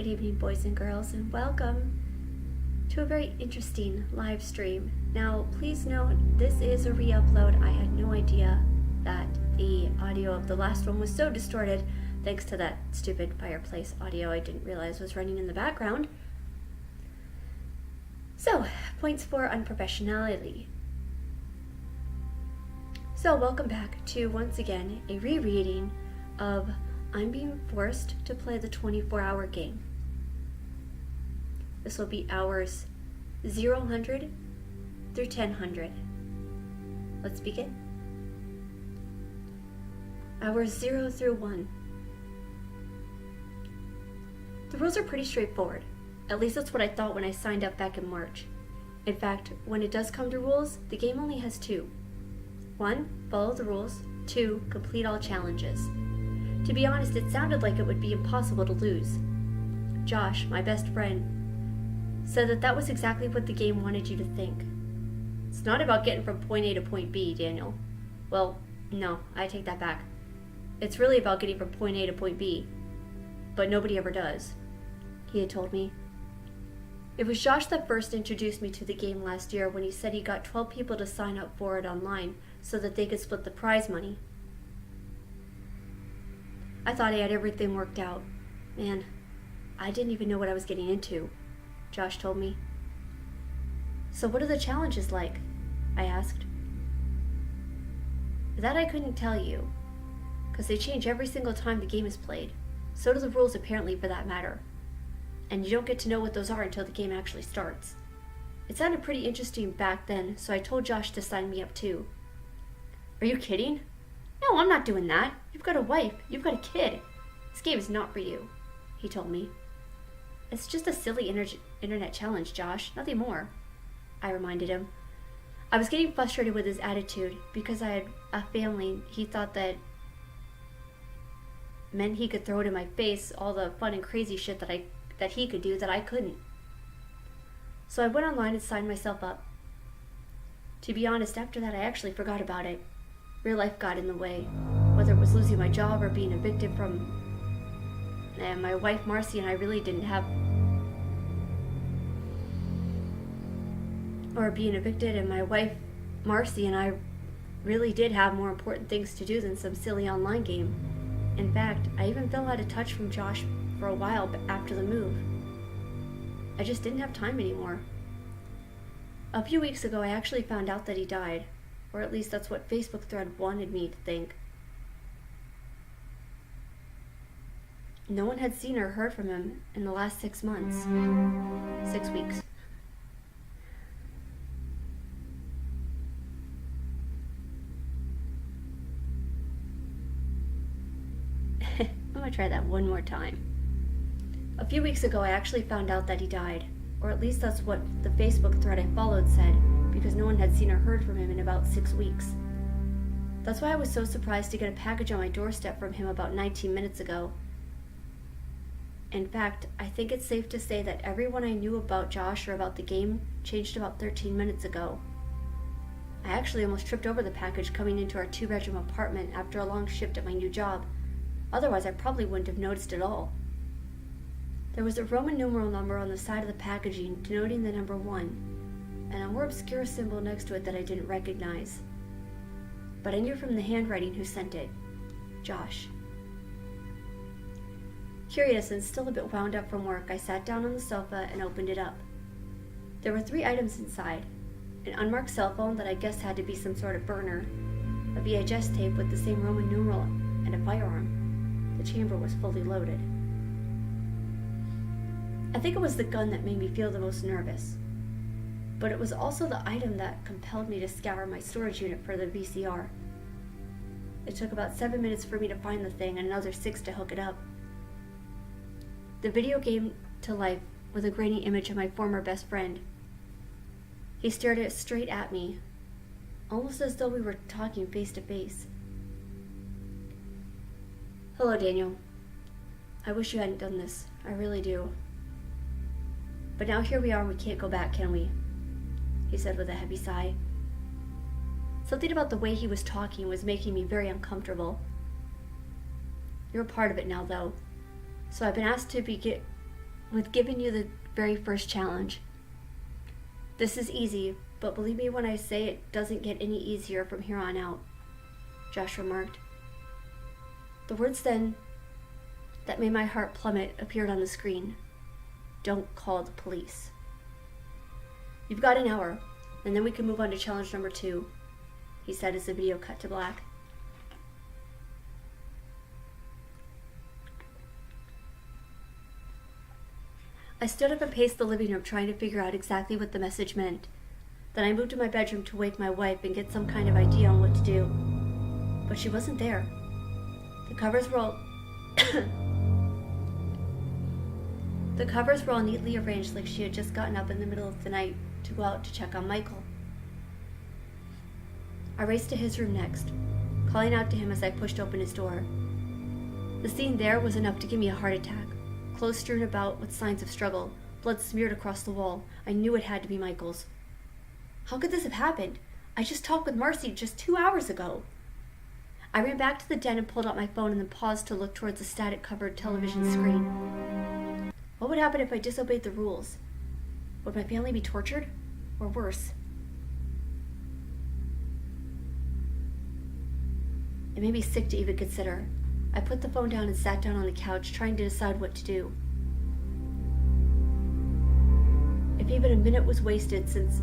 Good evening, boys and girls, and welcome to a very interesting live stream. Now, please note, this is a re-upload. I had no idea that the audio of the last one was so distorted, thanks to that stupid fireplace audio I didn't realize was running in the background. So, points for unprofessionality. So, welcome back to, once again, a rereading of I'm Being Forced to Play the 24-Hour Game. This will be hours 000 through 1000. Let's begin. Hours 0 through 1. The rules are pretty straightforward. At least that's what I thought when I signed up back in March. In fact, when it does come to rules, the game only has two. 1. Follow the rules. 2. Complete all challenges. To be honest, it sounded like it would be impossible to lose. Josh, my best friend, said that was exactly what the game wanted you to think. It's not about getting from point A to point B, Daniel. Well, no, I take that back. It's really about getting from point A to point B. But nobody ever does, he had told me. It was Josh that first introduced me to the game last year when he said he got 12 people to sign up for it online so that they could split the prize money. I thought I had everything worked out. Man, I didn't even know what I was getting into, Josh told me. So what are the challenges like? I asked. That I couldn't tell you, because they change every single time the game is played. So do the rules, apparently, for that matter. And you don't get to know what those are until the game actually starts. It sounded pretty interesting back then, so I told Josh to sign me up too. Are you kidding? No, I'm not doing that. You've got a wife. You've got a kid. This game is not for you, he told me. It's just a silly internet challenge, Josh. Nothing more, I reminded him. I was getting frustrated with his attitude because I had a family. He thought that meant he could throw it in my face, all the fun and crazy shit that he could do that I couldn't. So I went online and signed myself up. To be honest, after that I actually forgot about it. Real life got in the way, whether it was losing my job or being evicted from... And my wife Marcy and I really didn't have... Or being evicted, and my wife Marcy and I really did have more important things to do than some silly online game. In fact, I even fell out of touch from Josh for a while after the move. I just didn't have time anymore. A few weeks ago, I actually found out that he died. Or at least that's what Facebook thread wanted me to think. No one had seen or heard from him in the last 6 months. 6 weeks. I'm gonna try that one more time. A few weeks ago, I actually found out that he died. Or at least that's what the Facebook thread I followed said, because no one had seen or heard from him in about 6 weeks. That's why I was so surprised to get a package on my doorstep from him about 19 minutes ago. In fact, I think it's safe to say that everyone I knew about Josh or about the game changed about 13 minutes ago. I actually almost tripped over the package coming into our 2-bedroom apartment after a long shift at my new job. Otherwise, I probably wouldn't have noticed at all. There was a Roman numeral number on the side of the packaging denoting the number 1, and a more obscure symbol next to it that I didn't recognize. But I knew from the handwriting who sent it. Josh. Curious and still a bit wound up from work, I sat down on the sofa and opened it up. There were 3 items inside. An unmarked cell phone that I guessed had to be some sort of burner, a VHS tape with the same Roman numeral, and a firearm. The chamber was fully loaded. I think it was the gun that made me feel the most nervous. But it was also the item that compelled me to scour my storage unit for the VCR. It took about 7 minutes for me to find the thing and another 6 to hook it up. The video came to life with a grainy image of my former best friend. He stared it straight at me, almost as though we were talking face to face. Hello, Daniel. I wish you hadn't done this. I really do. But now here we are and we can't go back, can we? He said with a heavy sigh. Something about the way he was talking was making me very uncomfortable. You're a part of it now, though. So I've been asked to with giving you the very first challenge. This is easy, but believe me when I say it doesn't get any easier from here on out, Josh remarked. The words then that made my heart plummet appeared on the screen. Don't call the police. You've got an hour, and then we can move on to challenge number 2, he said as the video cut to black. I stood up and paced the living room trying to figure out exactly what the message meant. Then I moved to my bedroom to wake my wife and get some kind of idea on what to do. But she wasn't there. The covers were all The covers were all neatly arranged like she had just gotten up in the middle of the night to go out to check on Michael. I raced to his room next, calling out to him as I pushed open his door. The scene there was enough to give me a heart attack. Clothes strewn about with signs of struggle, blood smeared across the wall. I knew it had to be Michael's. How could this have happened? I just talked with Marcy just 2 hours ago. I ran back to the den and pulled out my phone and then paused to look towards the static-covered television screen. What would happen if I disobeyed the rules? Would my family be tortured? Or worse? It made me sick to even consider. I put the phone down and sat down on the couch, trying to decide what to do. If even a minute was wasted since...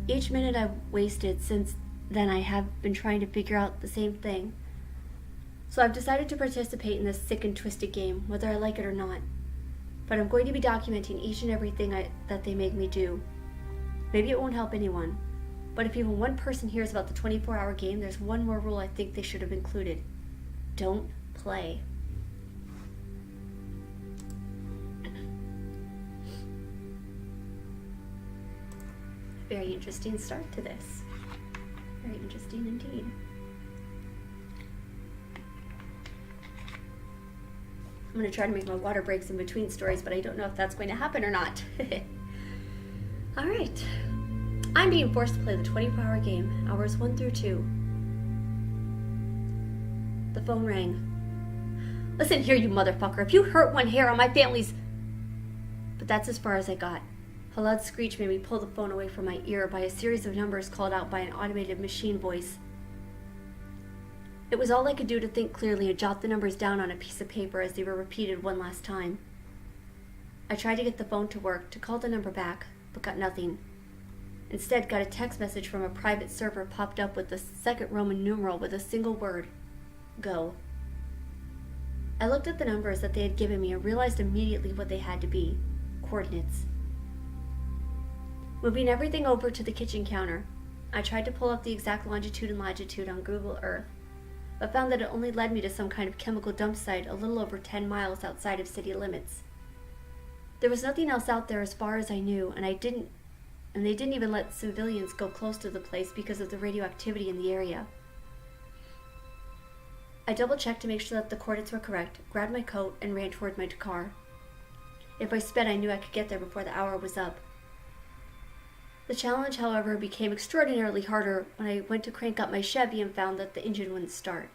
Each minute I've wasted since then I have been trying to figure out the same thing. So I've decided to participate in this sick and twisted game, whether I like it or not. But I'm going to be documenting each and everything that they make me do. Maybe it won't help anyone. But if even one person hears about the 24-hour game, there's one more rule I think they should have included. Don't play. Very interesting start to this. Very interesting indeed. I'm going to try to make my water breaks in between stories, but I don't know if that's going to happen or not. All right. I'm being forced to play the 24-hour game, hours 1 through 2. The phone rang. Listen here, you motherfucker. If you hurt one hair on my family's... But that's as far as I got. A loud screech made me pull the phone away from my ear by a series of numbers called out by an automated machine voice. It was all I could do to think clearly and jot the numbers down on a piece of paper as they were repeated one last time. I tried to get the phone to work, to call the number back, but got nothing. Instead, got a text message from a private server popped up with the second Roman numeral with a single word, go. I looked at the numbers that they had given me and realized immediately what they had to be, coordinates. Moving everything over to the kitchen counter, I tried to pull up the exact longitude and latitude on Google Earth, but found that it only led me to some kind of chemical dump site a little over 10 miles outside of city limits. There was nothing else out there as far as I knew, and they didn't even let civilians go close to the place because of the radioactivity in the area. I double-checked to make sure that the coordinates were correct, grabbed my coat, and ran toward my car. If I sped, I knew I could get there before the hour was up. The challenge, however, became extraordinarily harder when I went to crank up my Chevy and found that the engine wouldn't start.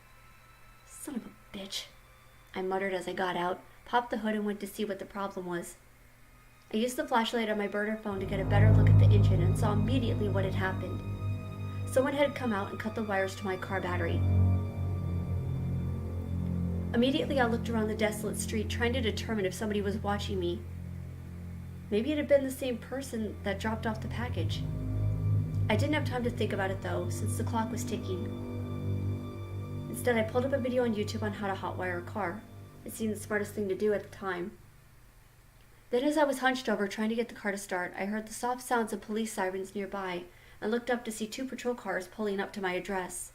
Son of a bitch, I muttered as I got out, popped the hood, and went to see what the problem was. I used the flashlight on my burner phone to get a better look at the engine and saw immediately what had happened. Someone had come out and cut the wires to my car battery. Immediately, I looked around the desolate street, trying to determine if somebody was watching me. Maybe it had been the same person that dropped off the package. I didn't have time to think about it, though, since the clock was ticking. Instead, I pulled up a video on YouTube on how to hotwire a car. It seemed the smartest thing to do at the time. Then, as I was hunched over trying to get the car to start, I heard the soft sounds of police sirens nearby and looked up to see 2 patrol cars pulling up to my address.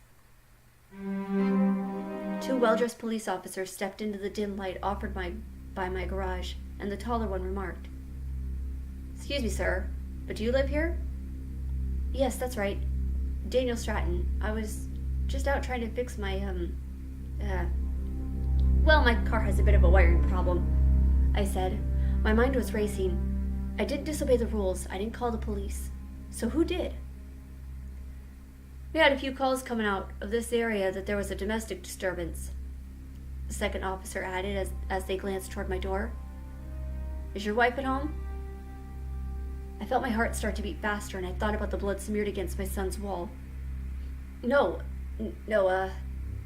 2 well-dressed police officers stepped into the dim light offered by my garage, and the taller one remarked, "Excuse me, sir, but do you live here?" "Yes, that's right. Daniel Stratton. I was just out trying to fix my, well, my car has a bit of a wiring problem," I said. My mind was racing. I didn't disobey the rules. I didn't call the police. So who did? "We had a few calls coming out of this area that there was a domestic disturbance," the second officer added as they glanced toward my door. Is your wife at home? I felt my heart start to beat faster, and I thought about the blood smeared against my son's wall. No,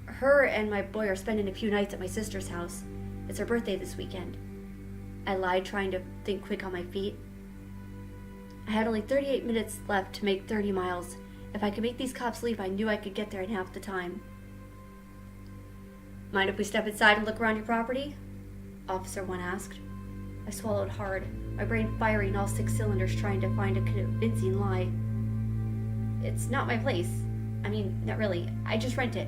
her and my boy are spending a few nights at my sister's house. It's her birthday this weekend. I lied, trying to think quick on my feet. I had only 38 minutes left to make 30 miles. If I could make these cops leave, I knew I could get there in half the time. Mind if we step inside and look around your property? Officer 1 asked. I swallowed hard, my brain firing all 6 cylinders trying to find a convincing lie. It's not my place. I mean, not really. I just rent it.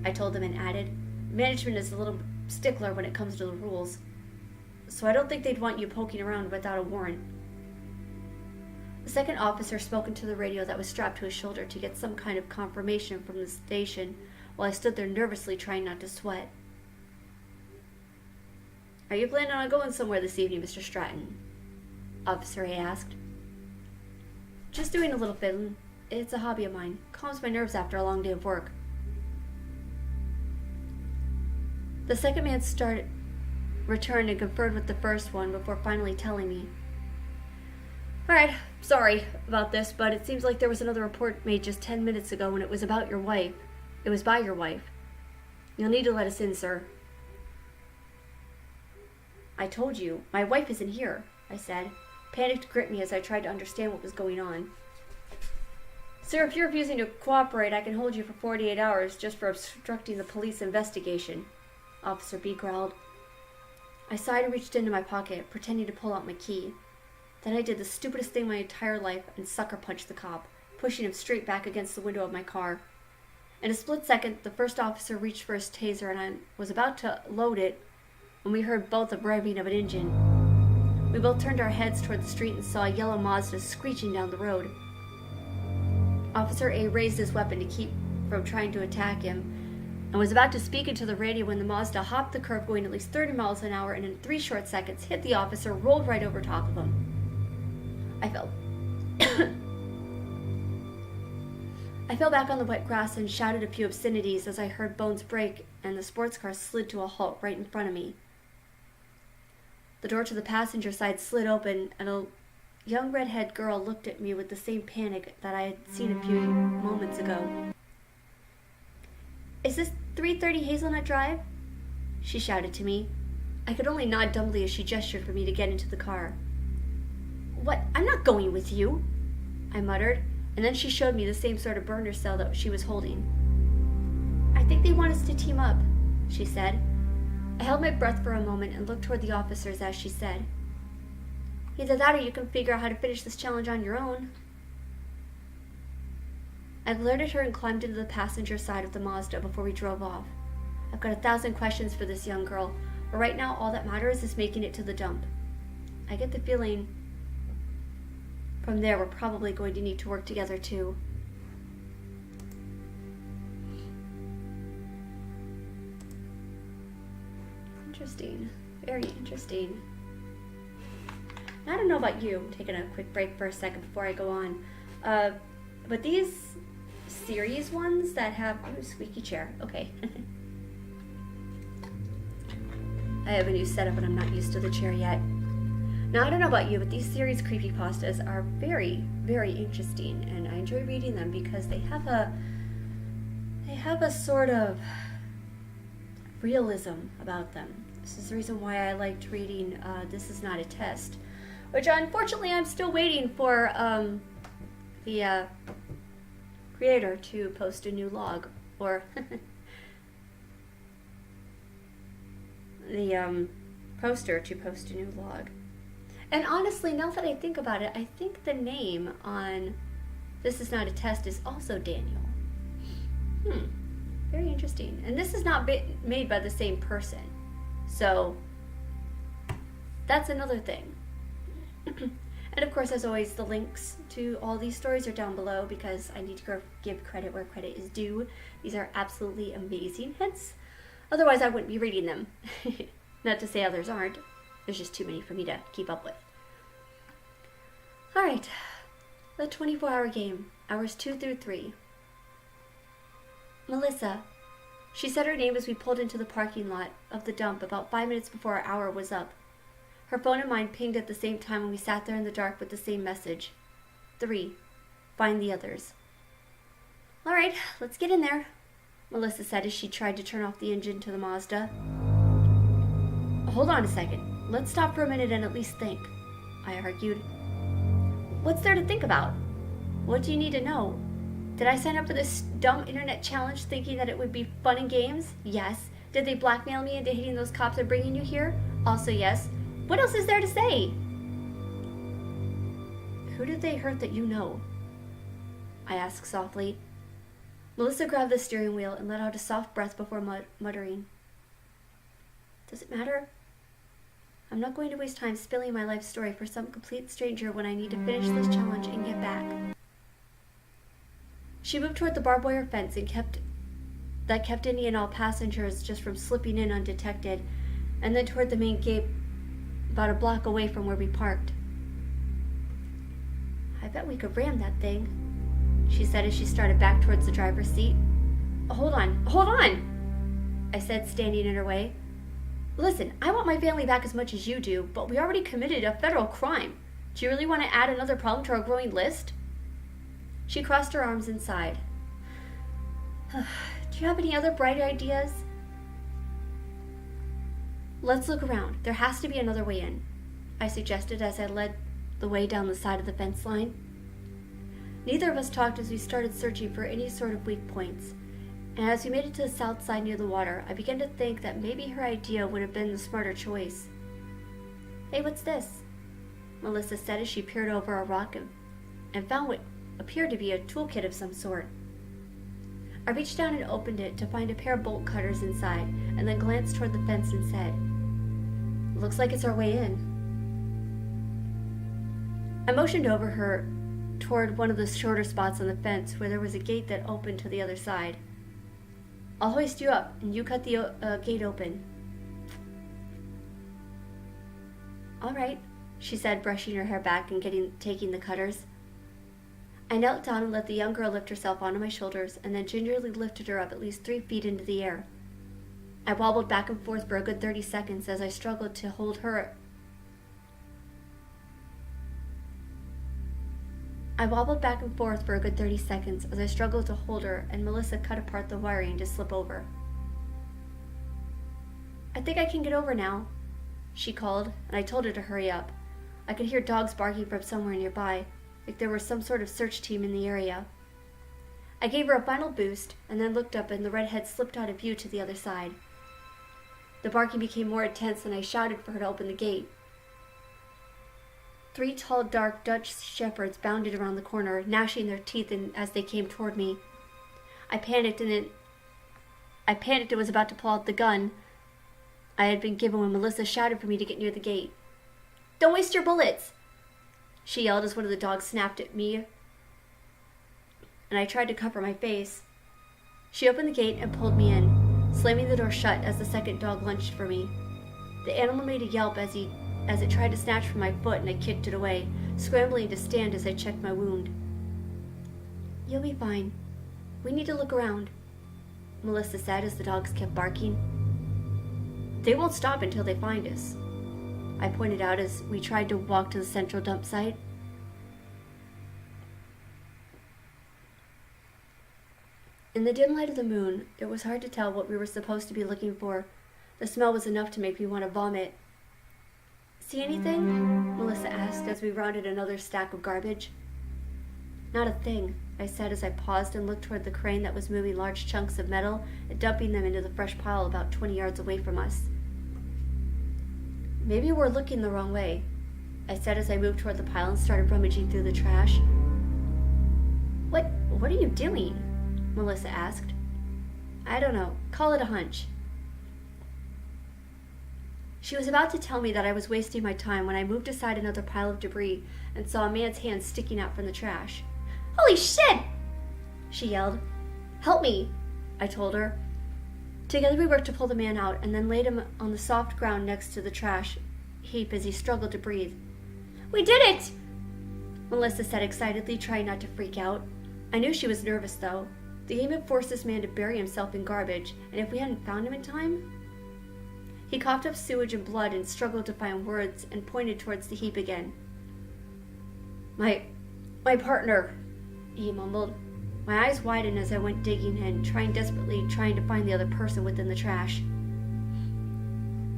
I told him and added, management is a little stickler when it comes to the rules, so I don't think they'd want you poking around without a warrant. The second officer spoke into the radio that was strapped to his shoulder to get some kind of confirmation from the station while I stood there nervously trying not to sweat. Are you planning on going somewhere this evening, Mr. Stratton? Officer A asked. Just doing a little fiddling. It's a hobby of mine. Calms my nerves after a long day of work. The second man returned and conferred with the first one before finally telling me. Alright, sorry about this, but it seems like there was another report made just 10 minutes ago and it was about your wife. It was by your wife. You'll need to let us in, sir. I told you, my wife isn't here, I said. Panic gripped me as I tried to understand what was going on. Sir, if you're refusing to cooperate, I can hold you for 48 hours just for obstructing the police investigation, Officer B growled. I sighed and reached into my pocket, pretending to pull out my key. Then I did the stupidest thing my entire life and sucker punched the cop, pushing him straight back against the window of my car. In a split second, the first officer reached for his taser and I was about to load it when we heard both the revving of an engine. We both turned our heads toward the street and saw a yellow Mazda screeching down the road. Officer A raised his weapon to keep from trying to attack him and was about to speak into the radio when the Mazda hopped the curve going at least 30 miles an hour and in 3 short seconds hit the officer, rolled right over top of him. I fell back on the wet grass and shouted a few obscenities as I heard bones break and the sports car slid to a halt right in front of me. The door to the passenger side slid open and a young redhead girl looked at me with the same panic that I had seen a few moments ago. Is this 330 Hazelnut Drive? She shouted to me. I could only nod dumbly as she gestured for me to get into the car. What? I'm not going with you, I muttered, and then she showed me the same sort of burner cell that she was holding. I think they want us to team up, she said. I held my breath for a moment and looked toward the officers as she said, either that or you can figure out how to finish this challenge on your own. I glared at her and climbed into the passenger side of the Mazda before we drove off. I've got 1,000 questions for this young girl, but right now all that matters is making it to the dump. I get the feeling from there we're probably going to need to work together too. Interesting. Very interesting. I don't know about you. I'm taking a quick break for a second before I go on. But these series ones that have... Ooh, squeaky chair. Okay. I have a new setup and I'm not used to the chair yet. Now, I don't know about you, but these series creepypastas are very, very interesting, and I enjoy reading them because they have a sort of realism about them. This is the reason why I liked reading This Is Not a Test, which unfortunately I'm still waiting for the creator to post a new log, or the poster to post a new log. And honestly, now that I think about it, I think the name on This Is Not a Test is also Daniel. Very interesting. And this is not made by the same person. So, that's another thing. And of course, as always, the links to all these stories are down below because I need to give credit where credit is due. These are absolutely amazing hits. Otherwise, I wouldn't be reading them. Not to say others aren't. There's just too many for me to keep up with. Alright, the 24-hour game, hours 2 through 3. Melissa. She said her name as we pulled into the parking lot of the dump about 5 minutes before our hour was up. Her phone and mine pinged at the same time and we sat there in the dark with the same message. 3. Find the others. All right, let's get in there, Melissa said as she tried to turn off the engine to the Mazda. Hold on a second. Let's stop for a minute and at least think, I argued. What's there to think about? What do you need to know? Did I sign up for this dumb internet challenge thinking that it would be fun and games? Yes. Did they blackmail me into hitting those cops and bringing you here? Also yes. What else is there to say? Who did they hurt that you know? I asked softly. Melissa grabbed the steering wheel and let out a soft breath before muttering. Does it matter? I'm not going to waste time spilling my life story for some complete stranger when I need to finish this challenge and get back. She moved toward the barbed wire fence and kept any and all passengers just from slipping in undetected, and then toward the main gate about a block away from where we parked. I bet we could ram that thing, she said as she started back towards the driver's seat. Hold on, I said, standing in her way. Listen, I want my family back as much as you do, but we already committed a federal crime. Do you really want to add another problem to our growing list? She crossed her arms and sighed. Do you have any other bright ideas? Let's look around. There has to be another way in, I suggested as I led the way down the side of the fence line. Neither of us talked as we started searching for any sort of weak points, and as we made it to the south side near the water, I began to think that maybe her idea would have been the smarter choice. Hey, what's this? Melissa said as she peered over a rock and found what appeared to be a toolkit of some sort. I reached down and opened it to find a pair of bolt cutters inside, and then glanced toward the fence and said, "Looks like it's our way in." I motioned over her toward one of the shorter spots on the fence where there was a gate that opened to the other side. I'll hoist you up, and you cut the gate open. All right, she said, brushing her hair back and taking the cutters. I knelt down and let the young girl lift herself onto my shoulders, and then gingerly lifted her up at least 3 feet into the air. I wobbled back and forth for a good 30 seconds as I struggled to hold her. And Melissa cut apart the wiring to slip over. I think I can get over now, she called, and I told her to hurry up. I could hear dogs barking from somewhere nearby, like there was some sort of search team in the area. I gave her a final boost, and then looked up, and the redhead slipped out of view to the other side. The barking became more intense, and I shouted for her to open the gate. 3 tall, dark Dutch shepherds bounded around the corner, gnashing their teeth as they came toward me. I panicked and was about to pull out the gun I had been given when Melissa shouted for me to get near the gate. "Don't waste your bullets!" she yelled as one of the dogs snapped at me, and I tried to cover my face. She opened the gate and pulled me in, slamming the door shut as the second dog lunged for me. The animal made a yelp as it tried to snatch from my foot, and I kicked it away, scrambling to stand as I checked my wound. "You'll be fine. We need to look around," Melissa said as the dogs kept barking. "They won't stop until they find us," I pointed out as we tried to walk to the central dump site. In the dim light of the moon, it was hard to tell what we were supposed to be looking for. The smell was enough to make me want to vomit. "See anything?" Melissa asked as we rounded another stack of garbage. "Not a thing," I said as I paused and looked toward the crane that was moving large chunks of metal and dumping them into the fresh pile about 20 yards away from us. "Maybe we're looking the wrong way," I said as I moved toward the pile and started rummaging through the trash. What are you doing?" Melissa asked. "I don't know. Call it a hunch." She was about to tell me that I was wasting my time when I moved aside another pile of debris and saw a man's hand sticking out from the trash. "Holy shit!" she yelled. "Help me," I told her. Together we worked to pull the man out and then laid him on the soft ground next to the trash heap as he struggled to breathe. "We did it!" Melissa said excitedly, trying not to freak out. I knew she was nervous, though. The game had forced this man to bury himself in garbage, and if we hadn't found him in time... He coughed up sewage and blood and struggled to find words and pointed towards the heap again. My partner, he mumbled. My eyes widened as I went digging in, desperately trying to find the other person within the trash.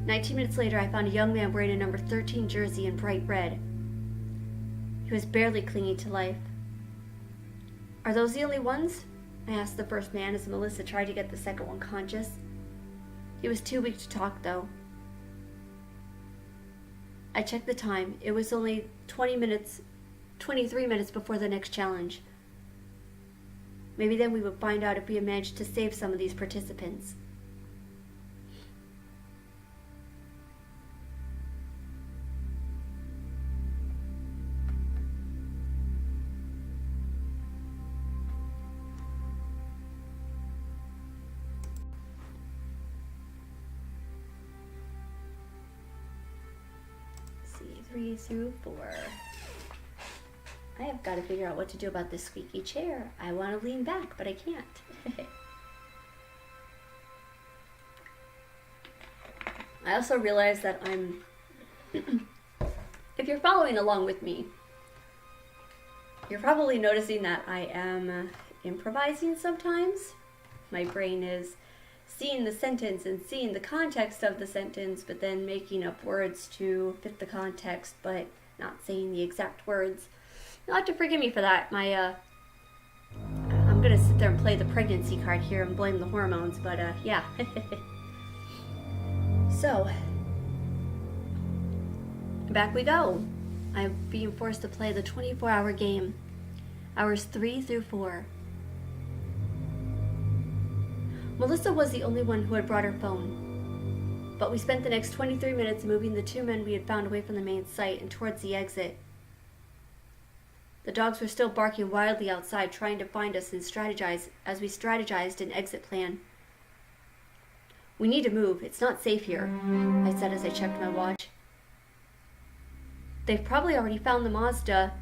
19 minutes later, I found a young man wearing a number 13 jersey in bright red. He was barely clinging to life. Are those the only ones? I asked the first man as Melissa tried to get the second one conscious. He was too weak to talk, though. I checked the time. It was only 23 minutes before the next challenge. Maybe then we would find out if we had managed to save some of these participants. Let's see, 3 through 4. I have got to figure out what to do about this squeaky chair. I want to lean back, but I can't. I also realized that I'm... If you're following along with me, you're probably noticing that I am improvising sometimes. My brain is seeing the sentence and seeing the context of the sentence, but then making up words to fit the context, but not saying the exact words. You'll have to forgive me for that. I'm gonna sit there and play the pregnancy card here and blame the hormones, but yeah. So, back we go. I'm being forced to play the 24-hour game. Hours 3 through 4. Melissa was the only one who had brought her phone. But we spent the next 23 minutes moving the 2 men we had found away from the main site and towards the exit. The dogs were still barking wildly outside, trying to find us and strategize as we strategized an exit plan. We need to move. It's not safe here, I said as I checked my watch. They've probably already found the Mazda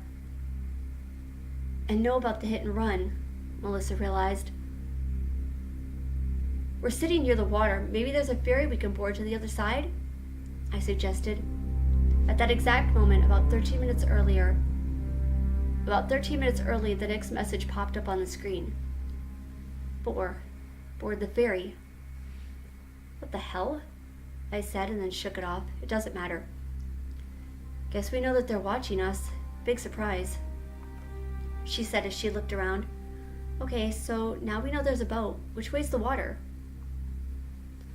and know about the hit and run, Melissa realized. We're sitting near the water. Maybe there's a ferry we can board to the other side? I suggested. At that exact moment, about 13 minutes early, the next message popped up on the screen. Board the ferry. What the hell? I said and then shook it off. It doesn't matter. Guess we know that they're watching us. Big surprise, she said as she looked around. Okay, so now we know there's a boat. Which way's the water?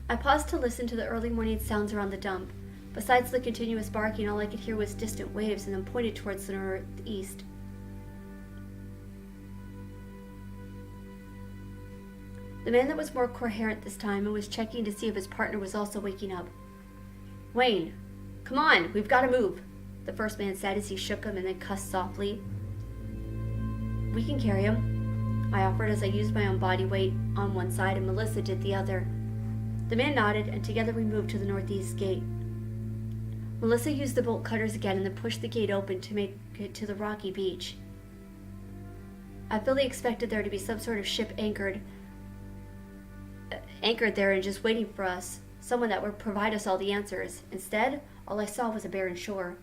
I paused to listen to the early morning sounds around the dump. Besides the continuous barking, all I could hear was distant waves and then pointed towards the northeast. The man that was more coherent this time and was checking to see if his partner was also waking up. Wayne, come on, we've got to move, the first man said as he shook him and then cussed softly. We can carry him, I offered as I used my own body weight on one side and Melissa did the other. The man nodded and together we moved to the northeast gate. Melissa used the bolt cutters again and then pushed the gate open to make it to the rocky beach. I fully expected there to be some sort of ship anchored there and just waiting for us, someone that would provide us all the answers. Instead, all I saw was a barren shore.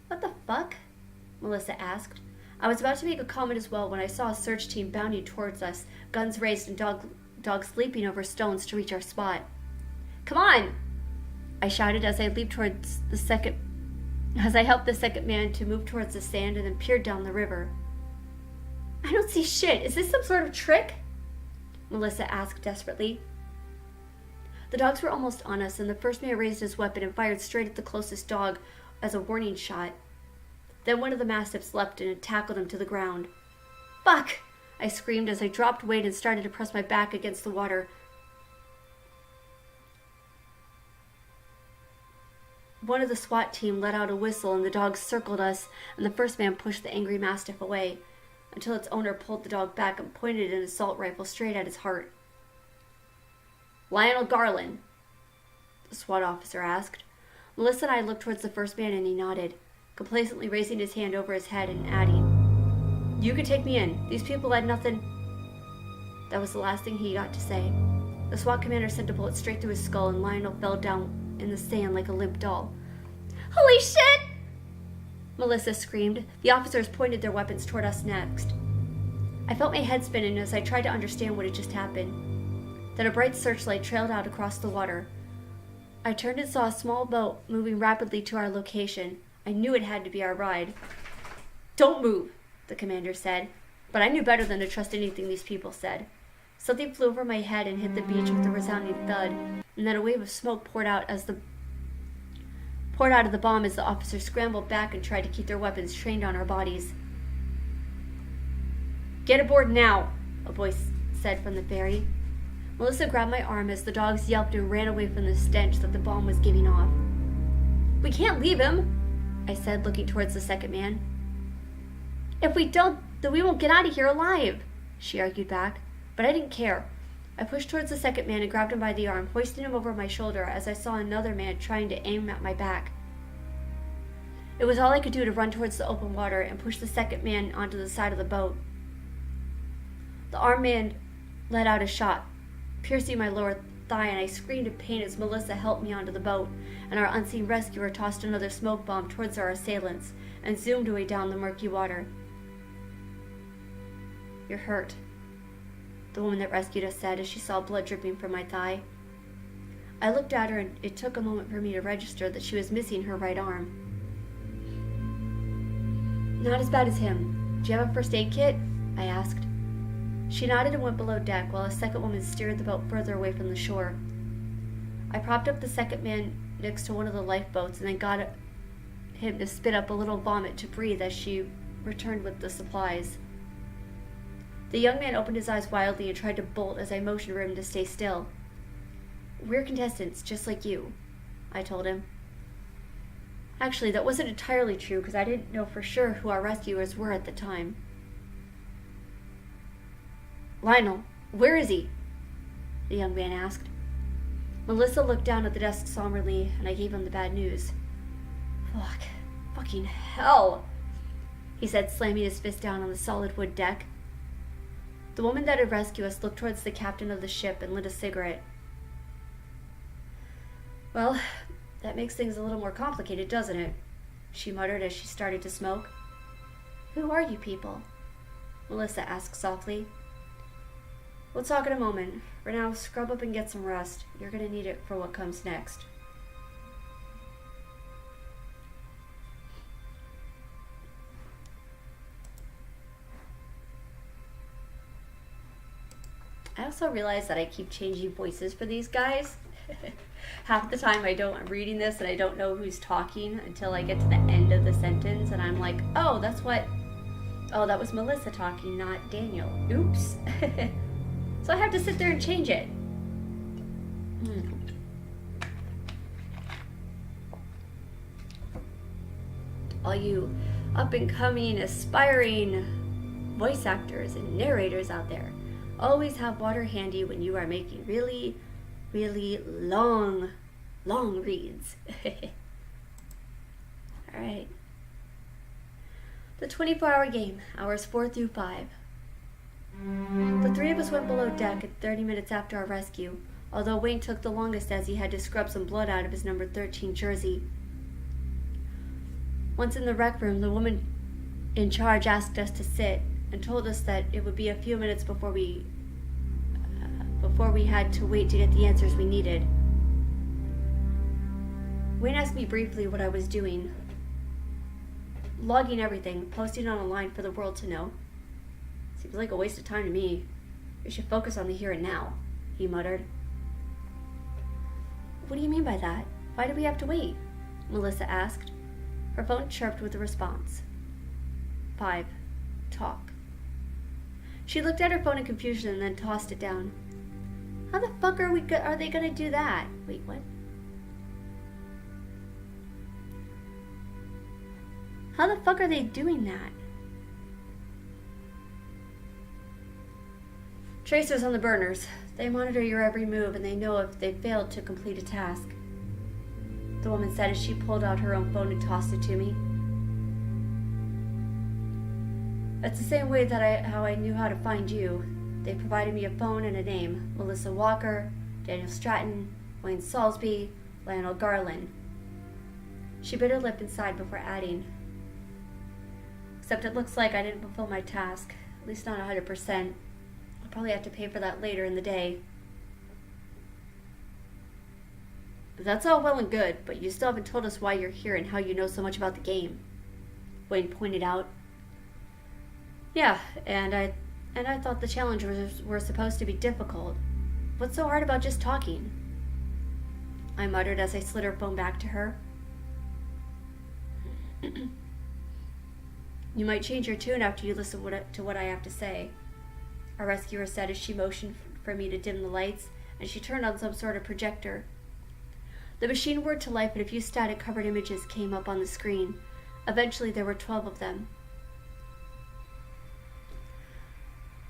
What the fuck? Melissa asked. I was about to make a comment as well when I saw a search team bounding towards us, guns raised and dogs leaping over stones to reach our spot. Come on! I shouted as I helped the second man to move towards the sand and then peered down the river. I don't see shit. Is this some sort of trick? Melissa asked desperately. The dogs were almost on us, and the first man raised his weapon and fired straight at the closest dog as a warning shot. Then one of the mastiffs leapt in and tackled him to the ground. Fuck! I screamed as I dropped weight and started to press my back against the water. One of the SWAT team let out a whistle and the dogs circled us, and the first man pushed the angry mastiff away until its owner pulled the dog back and pointed an assault rifle straight at his heart. Lionel Garland, the SWAT officer asked. Melissa and I looked towards the first man and he nodded, complacently raising his hand over his head and adding, You can take me in. These people had nothing. That was the last thing he got to say. The SWAT commander sent a bullet straight through his skull, and Lionel fell down in the sand like a limp doll. "Holy shit!" Melissa screamed. The officers pointed their weapons toward us next. I felt my head spinning as I tried to understand what had just happened. Then a bright searchlight trailed out across the water. I turned and saw a small boat moving rapidly to our location. I knew it had to be our ride. "Don't move," the commander said, but I knew better than to trust anything these people said. Something flew over my head and hit the beach with a resounding thud, and then a wave of smoke poured out of the bomb as the officers scrambled back and tried to keep their weapons trained on our bodies. "Get aboard now," a voice said from the ferry. Melissa grabbed my arm as the dogs yelped and ran away from the stench that the bomb was giving off. "We can't leave him," I said, looking towards the second man. "If we don't, then we won't get out of here alive," she argued back. But I didn't care. I pushed towards the second man and grabbed him by the arm, hoisting him over my shoulder as I saw another man trying to aim at my back. It was all I could do to run towards the open water and push the second man onto the side of the boat. The armed man let out a shot, piercing my lower thigh, and I screamed in pain as Melissa helped me onto the boat, and our unseen rescuer tossed another smoke bomb towards our assailants and zoomed away down the murky water. "You're hurt," the woman that rescued us said as she saw blood dripping from my thigh. I looked at her, and it took a moment for me to register that she was missing her right arm. "Not as bad as him. Do you have a first aid kit?" I asked. She nodded and went below deck while a second woman steered the boat further away from the shore. I propped up the second man next to one of the lifeboats and then got him to spit up a little vomit to breathe as she returned with the supplies. The young man opened his eyes wildly and tried to bolt as I motioned for him to stay still. "We're contestants, just like you," I told him. Actually, that wasn't entirely true because I didn't know for sure who our rescuers were at the time. "Lionel, where is he?" the young man asked. Melissa looked down at the desk somberly, and I gave him the bad news. Fucking hell," he said, slamming his fist down on the solid wood deck. The woman that had rescued us looked towards the captain of the ship and lit a cigarette. "Well, that makes things a little more complicated, doesn't it?" she muttered as she started to smoke. "Who are you people?" Melissa asked softly. "We'll talk in a moment. For now, scrub up and get some rest. You're going to need it for what comes next." I also realize that I keep changing voices for these guys. Half the time I'm reading this and I don't know who's talking until I get to the end of the sentence and I'm like, oh, that was Melissa talking, not Daniel. Oops. So I have to sit there and change it. All you up-and-coming, aspiring voice actors and narrators out there, always have water handy when you are making really, really long reads. Alright. The 24-hour game, hours 4 through 5. The three of us went below deck at 30 minutes after our rescue, although Wayne took the longest as he had to scrub some blood out of his number 13 jersey. Once in the rec room, the woman in charge asked us to sit and told us that it would be a few minutes before we had to wait to get the answers we needed. Wayne asked me briefly what I was doing. Logging everything, posting on a line for the world to know. Seems like a waste of time to me. We should focus on the here and now, he muttered. What do you mean by that? Why do we have to wait? Melissa asked. Her phone chirped with a response. 5. Talk. She looked at her phone in confusion and then tossed it down. How the fuck are they gonna do that? Wait, what? How the fuck are they doing that? Tracers on the burners. They monitor your every move and they know if they failed to complete a task. The woman said as she pulled out her own phone and tossed it to me. That's the same way that how I knew how to find you. They provided me a phone and a name, Melissa Walker, Daniel Stratton, Wayne Salisbury, Lionel Garland. She bit her lip inside before adding, "Except it looks like I didn't fulfill my task, at least not 100%. I'll probably have to pay for that later in the day." "That's all well and good, but you still haven't told us why you're here and how you know so much about the game," Wayne pointed out. "Yeah, and I thought the challenges were supposed to be difficult. What's so hard about just talking?" I muttered as I slid her phone back to her. "You might change your tune after you listen to what I have to say," our rescuer said as she motioned for me to dim the lights, and she turned on some sort of projector. The machine whirred to life and a few static-covered images came up on the screen. Eventually there were 12 of them.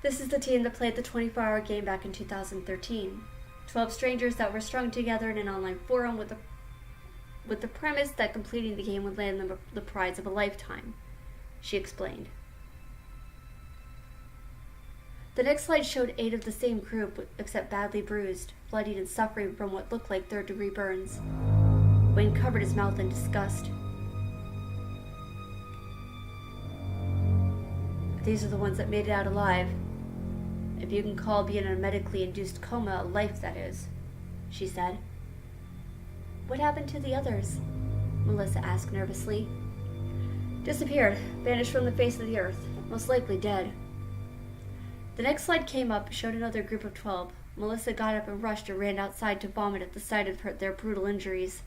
"This is the team that played the 24-hour game back in 2013. 12 strangers that were strung together in an online forum with the premise that completing the game would land them the prize of a lifetime," she explained. The next slide showed 8 of the same group, except badly bruised, bloodied, and suffering from what looked like third-degree burns. Wayne covered his mouth in disgust. "These are the ones that made it out alive. If you can call being in a medically induced coma a life, that is," she said. "What happened to the others?" Melissa asked nervously. "Disappeared, vanished from the face of the earth, most likely dead." The next slide came up, showed another group of 12. Melissa got up and rushed and ran outside to vomit at the sight of their brutal injuries.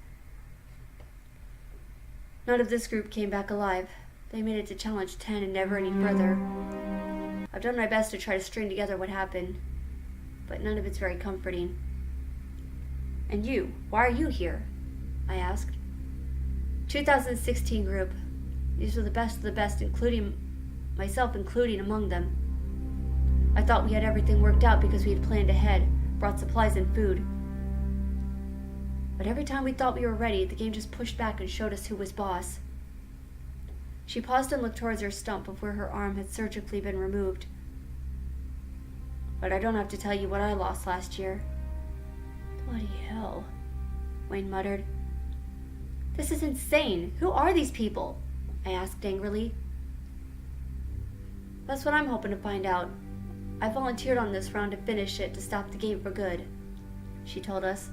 "None of this group came back alive. They made it to Challenge 10 and never any further. I've done my best to try to string together what happened, but none of it's very comforting." "And you, why are you here?" I asked. 2016 group. These were the best of the best, including among them. I thought we had everything worked out because we had planned ahead, brought supplies and food. But every time we thought we were ready, the game just pushed back and showed us who was boss." She paused and looked towards her stump of where her arm had surgically been removed. "But I don't have to tell you what I lost last year." "Bloody hell," Wayne muttered. "This is insane. Who are these people?" I asked angrily. "That's what I'm hoping to find out. I volunteered on this round to finish it to stop the game for good," she told us.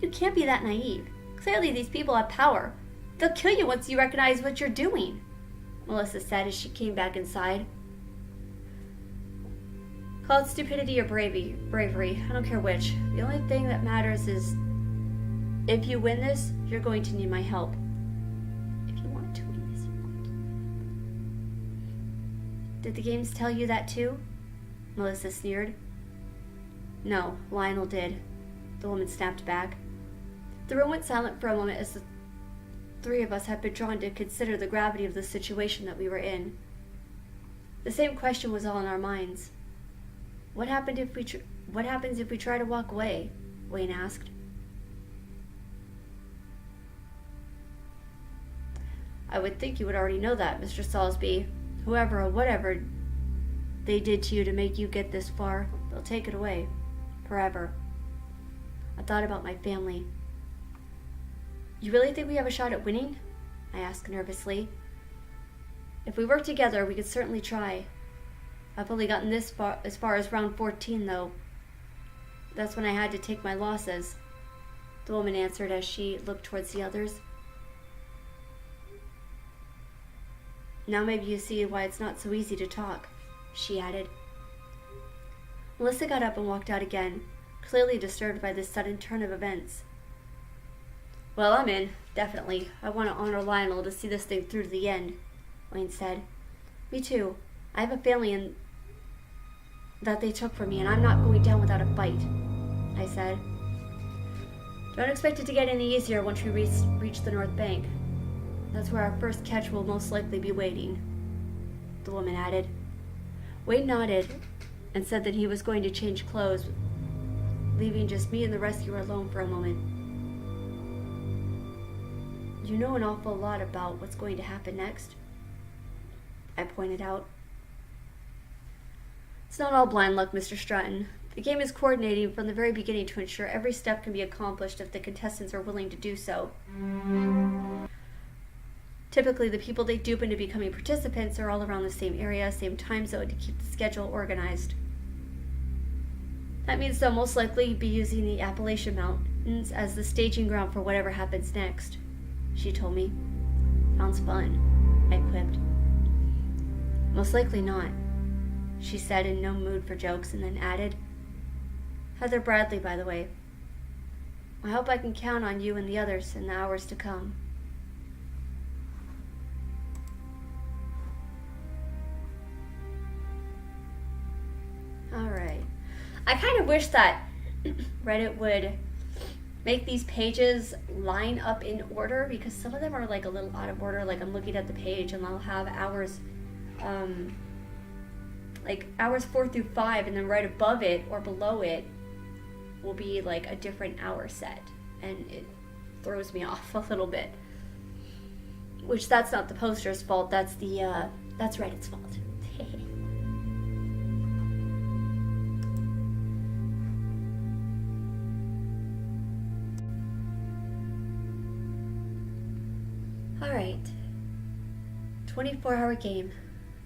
"You can't be that naive. Clearly these people have power. They'll kill you once you recognize what you're doing," Melissa said as she came back inside. "Call it stupidity or bravery. I don't care which. The only thing that matters is if you win this, you're going to need my help. If you want to win this, you're going to need." "Did the games tell you that too?" Melissa sneered. "No, Lionel did," the woman snapped back. The room went silent for a moment as the 3 of us had been drawn to consider the gravity of the situation that we were in. The same question was all in our minds. What happens if we try to walk away?" Wayne asked. "I would think you would already know that, Mr. Salisbury. Whoever or whatever they did to you to make you get this far, they'll take it away. Forever." I thought about my family. "You really think we have a shot at winning?" I asked nervously. "If we work together, we could certainly try. I've only gotten as far as round 14, though. That's when I had to take my losses," the woman answered as she looked towards the others. "Now maybe you see why it's not so easy to talk," she added. Melissa got up and walked out again, clearly disturbed by this sudden turn of events. "Well, I'm in, definitely. I want to honor Lionel to see this thing through to the end," Wayne said. "Me too. I have a family that they took from me, and I'm not going down without a fight," I said. "Don't expect it to get any easier once we reach the North Bank. That's where our first catch will most likely be waiting," the woman added. Wayne nodded and said that he was going to change clothes, leaving just me and the rescuer alone for a moment. "You know an awful lot about what's going to happen next," I pointed out. "It's not all blind luck, Mr. Stratton. The game is coordinating from the very beginning to ensure every step can be accomplished if the contestants are willing to do so. Typically, the people they dupe into becoming participants are all around the same area, same time zone to keep the schedule organized. That means they'll most likely be using the Appalachian Mountains as the staging ground for whatever happens next, she told me. Sounds fun, I quipped. Most likely not, she said in no mood for jokes, and then added, Heather Bradley, by the way. I hope I can count on you and the others in the hours to come. Alright. I kind of wish that Reddit would make these pages line up in order, because some of them are like a little out of order. Like I'm looking at the page and I'll have hours, like hours 4 through 5, and then right above it or below it will be like a different hour set, and it throws me off a little bit. Which that's not the poster's fault. That's that's Reddit's fault. Alright, 24-hour game,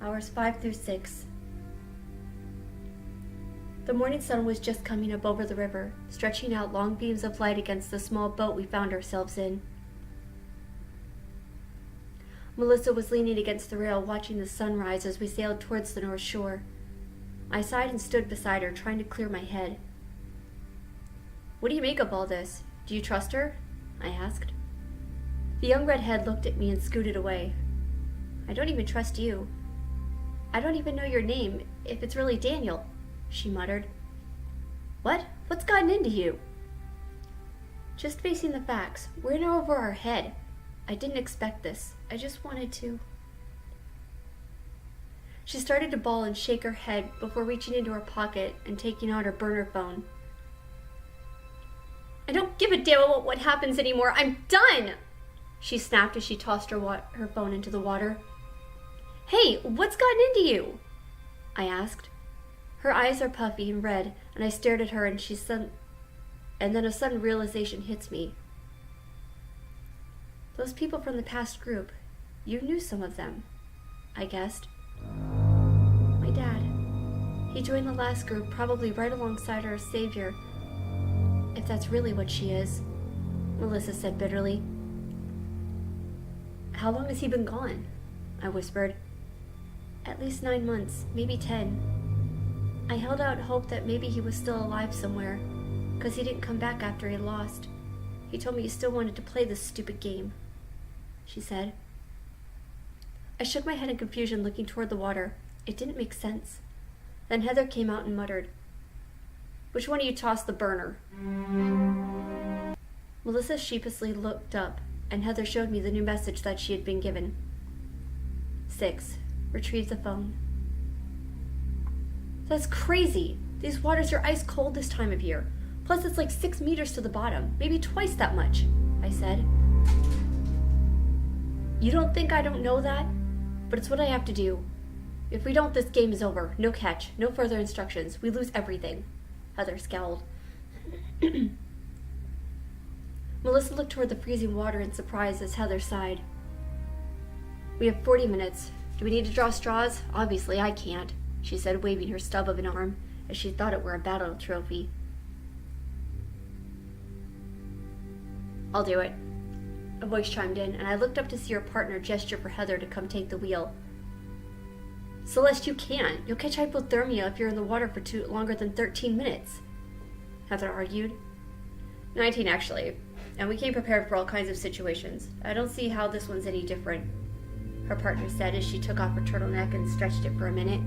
hours 5 through 6. The morning sun was just coming up over the river, stretching out long beams of light against the small boat we found ourselves in. Melissa was leaning against the rail, watching the sun rise as we sailed towards the north shore. I sighed and stood beside her, trying to clear my head. What do you make of all this? Do you trust her? I asked. The young redhead looked at me and scooted away. I don't even trust you. I don't even know your name, if it's really Daniel, she muttered. What? What's gotten into you? Just facing the facts. We're in over our head. I didn't expect this. I just wanted to... She started to bawl and shake her head before reaching into her pocket and taking out her burner phone. I don't give a damn about what happens anymore. I'm done! She snapped as she tossed her phone into the water. Hey, what's gotten into you? I asked. Her eyes are puffy and red, and I stared at her, and then a sudden realization hits me. Those people from the past group, you knew some of them, I guessed. My dad. He joined the last group, probably right alongside our savior, if that's really what she is, Melissa said bitterly. How long has he been gone? I whispered. At least 9 months, maybe 10. I held out hope that maybe he was still alive somewhere, because he didn't come back after he lost. He told me he still wanted to play this stupid game, she said. I shook my head in confusion, looking toward the water. It didn't make sense. Then Heather came out and muttered, Which one of you tossed the burner? Melissa sheepishly looked up, and Heather showed me the new message that she had been given. 6. Retrieve the phone. That's crazy. These waters are ice cold this time of year. Plus it's like 6 meters to the bottom, maybe twice that much, I said. You don't think I don't know that? But it's what I have to do. If we don't, this game is over. No catch, no further instructions. We lose everything. Heather scowled. Melissa looked toward the freezing water in surprise as Heather sighed. We have 40 minutes. Do we need to draw straws? Obviously I can't, she said, waving her stub of an arm as she thought it were a battle trophy. I'll do it. A voice chimed in, and I looked up to see her partner gesture for Heather to come take the wheel. Celeste, you can't. You'll catch hypothermia if you're in the water for longer than 13 minutes, Heather argued. 19, actually. And we came prepared for all kinds of situations. I don't see how this one's any different, her partner said as she took off her turtleneck and stretched it for a minute.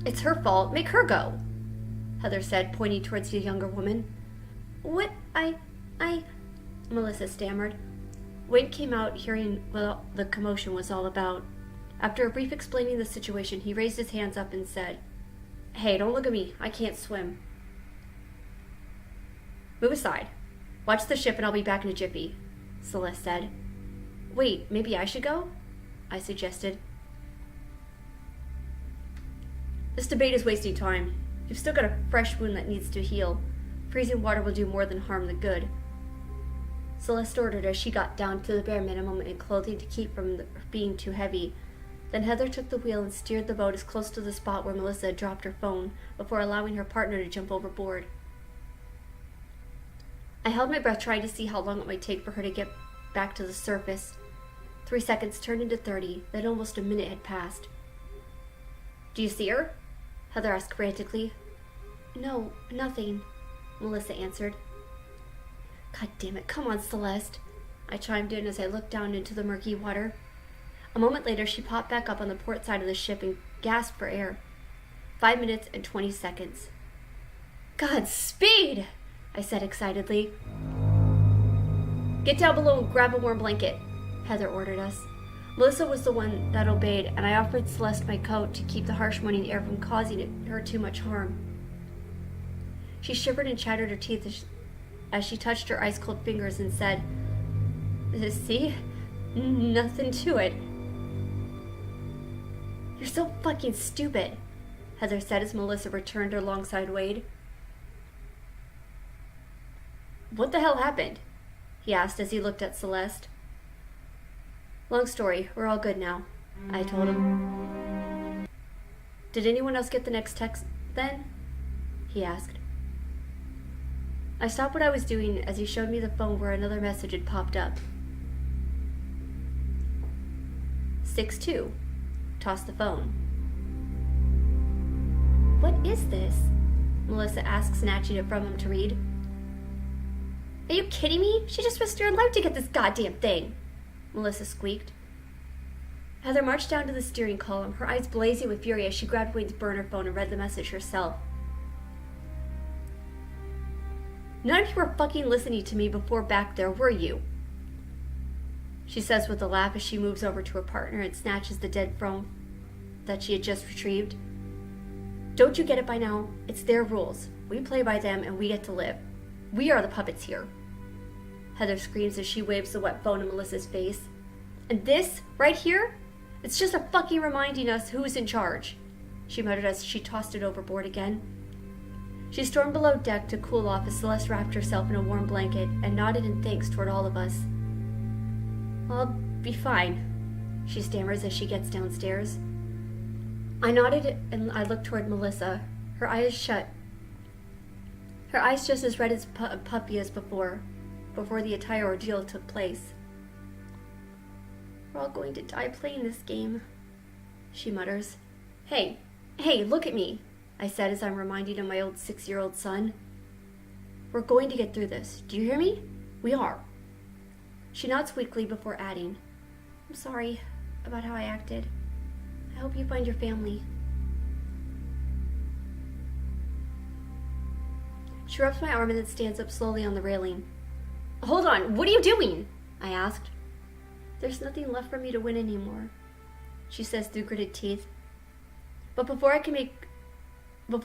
It's her fault. Make her go, Heather said, pointing towards the younger woman. What? Melissa stammered. Wade came out, hearing what the commotion was all about. After a brief explaining the situation, he raised his hands up and said, Hey, don't look at me. I can't swim. Move aside. Watch the ship and I'll be back in a jiffy, Celeste said. Wait, maybe I should go? I suggested. This debate is wasting time. You've still got a fresh wound that needs to heal. Freezing water will do more than harm than good. Celeste ordered as she got down to the bare minimum in clothing to keep from being too heavy. Then Heather took the wheel and steered the boat as close to the spot where Melissa had dropped her phone before allowing her partner to jump overboard. I held my breath trying to see how long it might take for her to get back to the surface. 3 seconds turned into 30, then almost a minute had passed. Do you see her? Heather asked frantically. No, nothing, Melissa answered. God damn it, come on, Celeste, I chimed in as I looked down into the murky water. A moment later, she popped back up on the port side of the ship and gasped for air. 5 minutes and 20 seconds. Godspeed, I said excitedly. Get down below and grab a warm blanket, Heather ordered us. Melissa was the one that obeyed, and I offered Celeste my coat to keep the harsh morning air from causing her too much harm. She shivered and chattered her teeth as she touched her ice-cold fingers and said, See? Nothing to it. You're so fucking stupid, Heather said as Melissa returned alongside Wade. What the hell happened? He asked as he looked at Celeste. Long story, we're all good now, I told him. Did anyone else get the next text then? He asked. I stopped what I was doing as he showed me the phone where another message had popped up. 6-2. Toss the phone. What is this? Melissa asked, snatching it from him to read. Are you kidding me? She just risked her life to get this goddamn thing, Melissa squeaked. Heather marched down to the steering column, her eyes blazing with fury as she grabbed Wade's burner phone and read the message herself. None of you were fucking listening to me before back there, were you? She says with a laugh as she moves over to her partner and snatches the dead phone that she had just retrieved. Don't you get it by now? It's their rules. We play by them and we get to live. We are the puppets here. Heather screams as she waves the wet phone in Melissa's face. And this, right here, it's just a fucking reminding us who's in charge, she muttered as she tossed it overboard again. She stormed below deck to cool off as Celeste wrapped herself in a warm blanket and nodded in thanks toward all of us. I'll be fine, she stammers as she gets downstairs. I nodded and I looked toward Melissa, her eyes shut. Her eyes just as red as a puppy as before the entire ordeal took place. We're all going to die playing this game, she mutters. Hey, look at me, I said as I'm reminding of my old 6-year-old son. We're going to get through this. Do you hear me? We are. She nods weakly before adding, I'm sorry about how I acted. I hope you find your family. She rubs my arm and then stands up slowly on the railing. Hold on, what are you doing? I asked. There's nothing left for me to win anymore, she says through gritted teeth. But before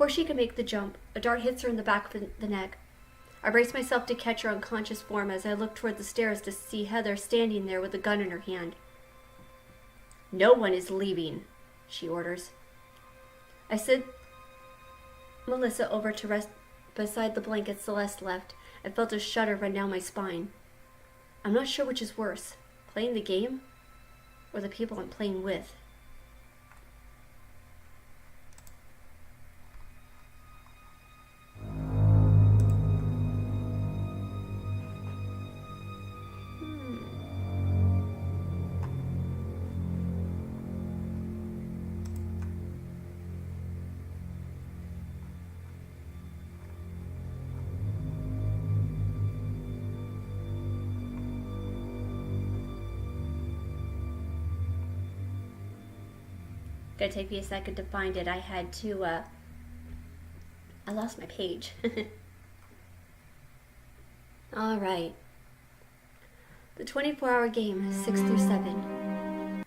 she can make the jump, a dart hits her in the back of the neck. I brace myself to catch her unconscious form as I look toward the stairs to see Heather standing there with a gun in her hand. No one is leaving, she orders. I sit Melissa over to rest beside the blanket Celeste left and felt a shudder run down my spine. I'm not sure which is worse, playing the game or the people I'm playing with. Gonna take me a second to find it. I lost my page. All right. The 24-hour game, 6 through 7.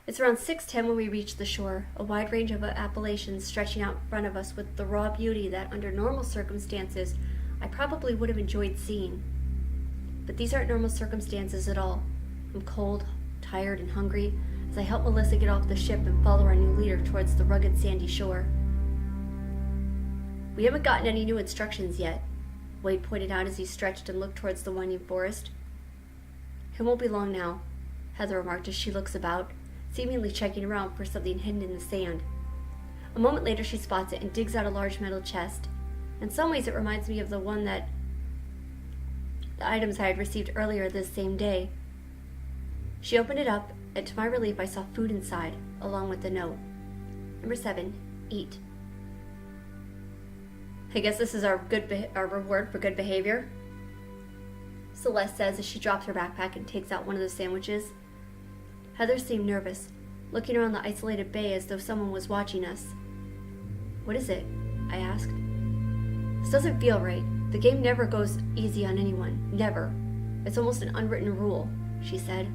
It's around 6:10 when we reach the shore, a wide range of Appalachians stretching out in front of us with the raw beauty that under normal circumstances I probably would have enjoyed seeing. But these aren't normal circumstances at all. I'm cold, tired, and hungry, as I helped Melissa get off the ship and follow our new leader towards the rugged sandy shore. "We haven't gotten any new instructions yet," Wade pointed out as he stretched and looked towards the winding forest. "It won't be long now," Heather remarked as she looks about, seemingly checking around for something hidden in the sand. A moment later she spots it and digs out a large metal chest. In some ways it reminds me of the one that the items I had received earlier this same day. She opened it up, and to my relief I saw food inside, along with the note. "Number 7, eat." "I guess this is our reward for good behavior," Celeste says as she drops her backpack and takes out one of the sandwiches. Heather seemed nervous, looking around the isolated bay as though someone was watching us. "What is it?" I asked. "This doesn't feel right. The game never goes easy on anyone. Never. It's almost an unwritten rule," she said.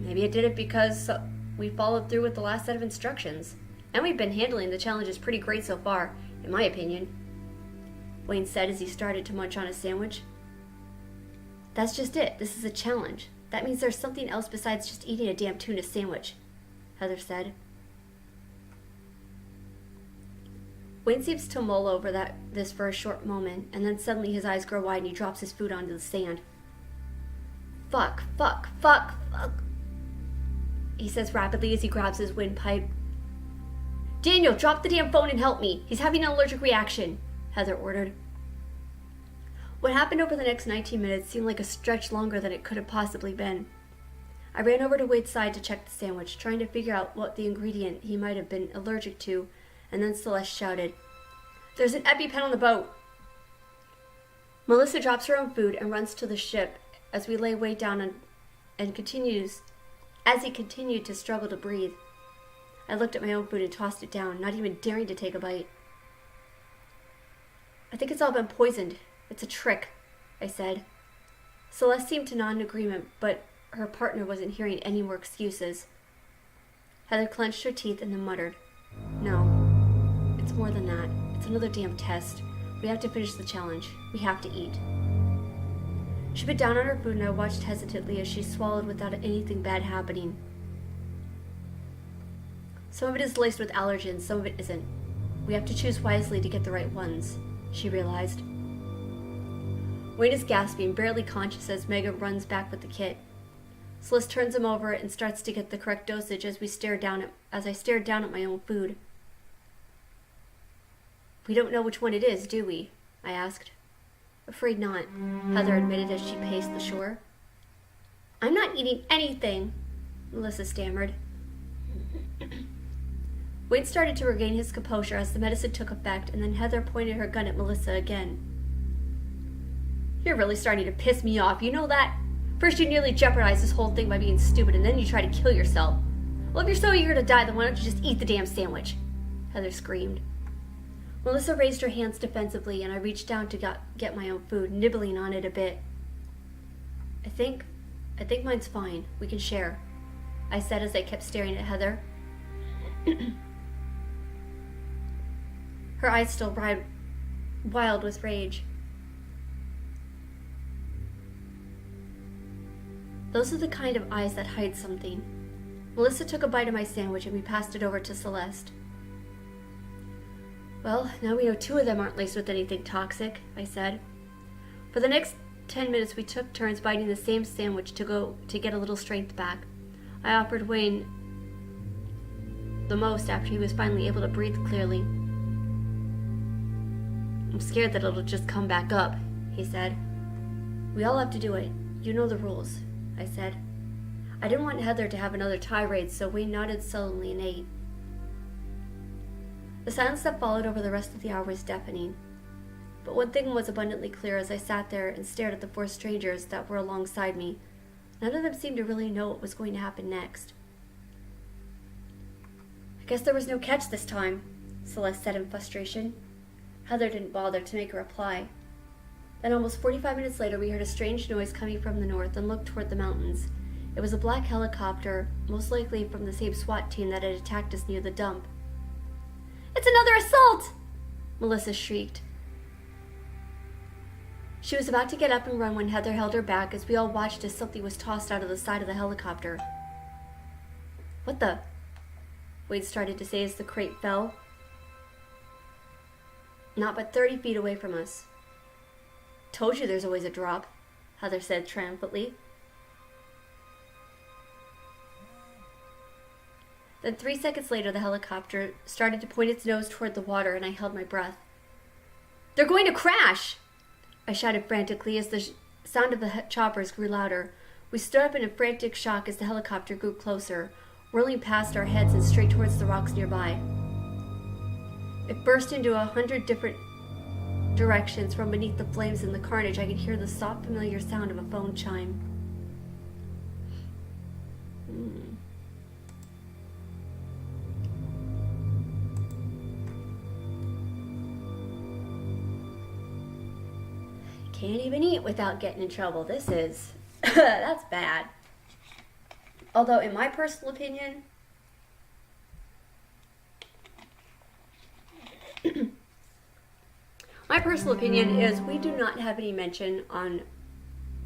"Maybe it did it because we followed through with the last set of instructions. And we've been handling the challenges pretty great so far, in my opinion," Wayne said as he started to munch on a sandwich. "That's just it. This is a challenge. That means there's something else besides just eating a damn tuna sandwich," Heather said. Wayne seems to mull over this for a short moment, and then suddenly his eyes grow wide and he drops his food onto the sand. Fuck, he says rapidly as he grabs his windpipe. "Daniel, drop the damn phone and help me. He's having an allergic reaction," Heather ordered. What happened over the next 19 minutes seemed like a stretch longer than it could have possibly been. I ran over to Wade's side to check the sandwich, trying to figure out what the ingredient he might have been allergic to, and then Celeste shouted, "There's an EpiPen on the boat!" Melissa drops her own food and runs to the ship as we lay Wade down as he continued to struggle to breathe. I looked at my own food and tossed it down, not even daring to take a bite. "I think it's all been poisoned. It's a trick," I said. Celeste seemed to nod in agreement, but her partner wasn't hearing any more excuses. Heather clenched her teeth and then muttered, "No, it's more than that. It's another damn test. We have to finish the challenge. We have to eat." She put down on her food and I watched hesitantly as she swallowed without anything bad happening. "Some of it is laced with allergens, some of it isn't. We have to choose wisely to get the right ones," she realized. Wayne is gasping, barely conscious as Megan runs back with the kit. Celeste turns him over and starts to get the correct dosage as I stared down at my own food. "We don't know which one it is, do we?" I asked. "Afraid not," Heather admitted as she paced the shore. "I'm not eating anything," Melissa stammered. Wayne started to regain his composure as the medicine took effect, and then Heather pointed her gun at Melissa again. "You're really starting to piss me off, you know that? First you nearly jeopardized this whole thing by being stupid, and then you try to kill yourself. Well, if you're so eager to die, then why don't you just eat the damn sandwich?" Heather screamed. Melissa raised her hands defensively, and I reached down to get my own food, nibbling on it a bit. I think mine's fine. We can share," I said as I kept staring at Heather. Her eyes still wild with rage. Those are the kind of eyes that hide something. Melissa took a bite of my sandwich and we passed it over to Celeste. "Well, now we know 2 of them aren't laced with anything toxic," I said. For the next 10 minutes we took turns biting the same sandwich to get a little strength back. I offered Wayne the most after he was finally able to breathe clearly. "I'm scared that it'll just come back up," he said. "We all have to do it. You know the rules," I said. I didn't want Heather to have another tirade, so Wayne nodded sullenly and ate. The silence that followed over the rest of the hour was deafening. But one thing was abundantly clear as I sat there and stared at the 4 strangers that were alongside me. None of them seemed to really know what was going to happen next. "I guess there was no catch this time," Celeste said in frustration. Heather didn't bother to make a reply. Then almost 45 minutes later we heard a strange noise coming from the north and looked toward the mountains. It was a black helicopter, most likely from the same SWAT team that had attacked us near the dump. "It's another assault!" Melissa shrieked. She was about to get up and run when Heather held her back as we all watched as something was tossed out of the side of the helicopter. What the? Wade started to say as the crate fell. Not but 30 feet away from us. Told you there's always a drop, Heather said triumphantly. Then 3 seconds later, the helicopter started to point its nose toward the water, and I held my breath. They're going to crash! I shouted frantically as the sound of the choppers grew louder. We stood up in a frantic shock as the helicopter grew closer, whirling past our heads and straight towards the rocks nearby. It burst into 100 different directions. From beneath the flames and the carnage, I could hear the soft, familiar sound of a phone chime. Can't even eat without getting in trouble. This is... that's bad. Although, in my personal opinion... my personal opinion is we do not have any mention on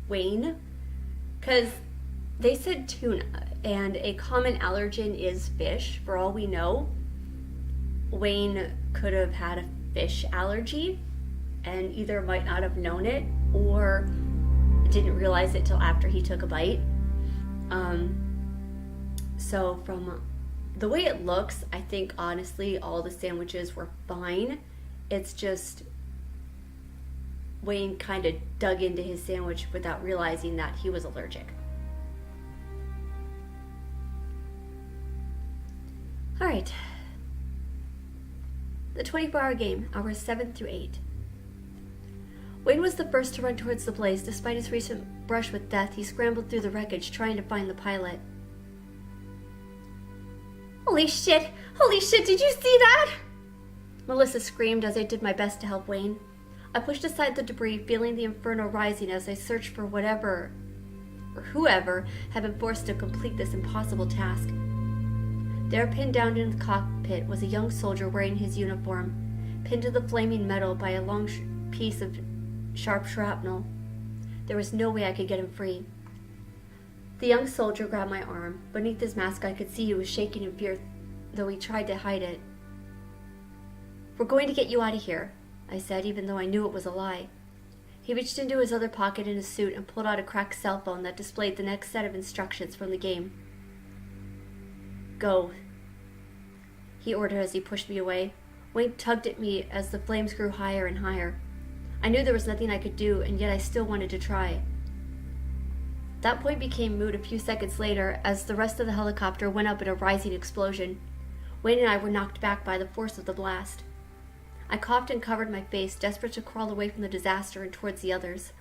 Wayne. Because they said tuna. And a common allergen is fish, for all we know. Wayne could have had a fish allergy and either might not have known it or didn't realize it till after he took a bite. So from the way it looks, I think honestly all the sandwiches were fine. It's just Wayne kind of dug into his sandwich without realizing that he was allergic. All right. The 24-hour game, hours 7 through 8. Wayne was the first to run towards the blaze. Despite his recent brush with death, he scrambled through the wreckage, trying to find the pilot. Holy shit! Holy shit, did you see that? Melissa screamed as I did my best to help Wayne. I pushed aside the debris, feeling the inferno rising as I searched for whatever, or whoever, had been forced to complete this impossible task. There, pinned down in the cockpit, was a young soldier wearing his uniform, pinned to the flaming metal by a long piece of sharp shrapnel. There was no way I could get him free. The young soldier grabbed my arm. Beneath his mask, I could see he was shaking in fear, though he tried to hide it. We're going to get you out of here, I said, even though I knew it was a lie. He reached into his other pocket in his suit and pulled out a cracked cell phone that displayed the next set of instructions from the game. Go, he ordered as he pushed me away. Wayne tugged at me as the flames grew higher and higher. I knew there was nothing I could do, and yet I still wanted to try. That point became moot a few seconds later as the rest of the helicopter went up in a rising explosion. Wayne and I were knocked back by the force of the blast. I coughed and covered my face, desperate to crawl away from the disaster and towards the others.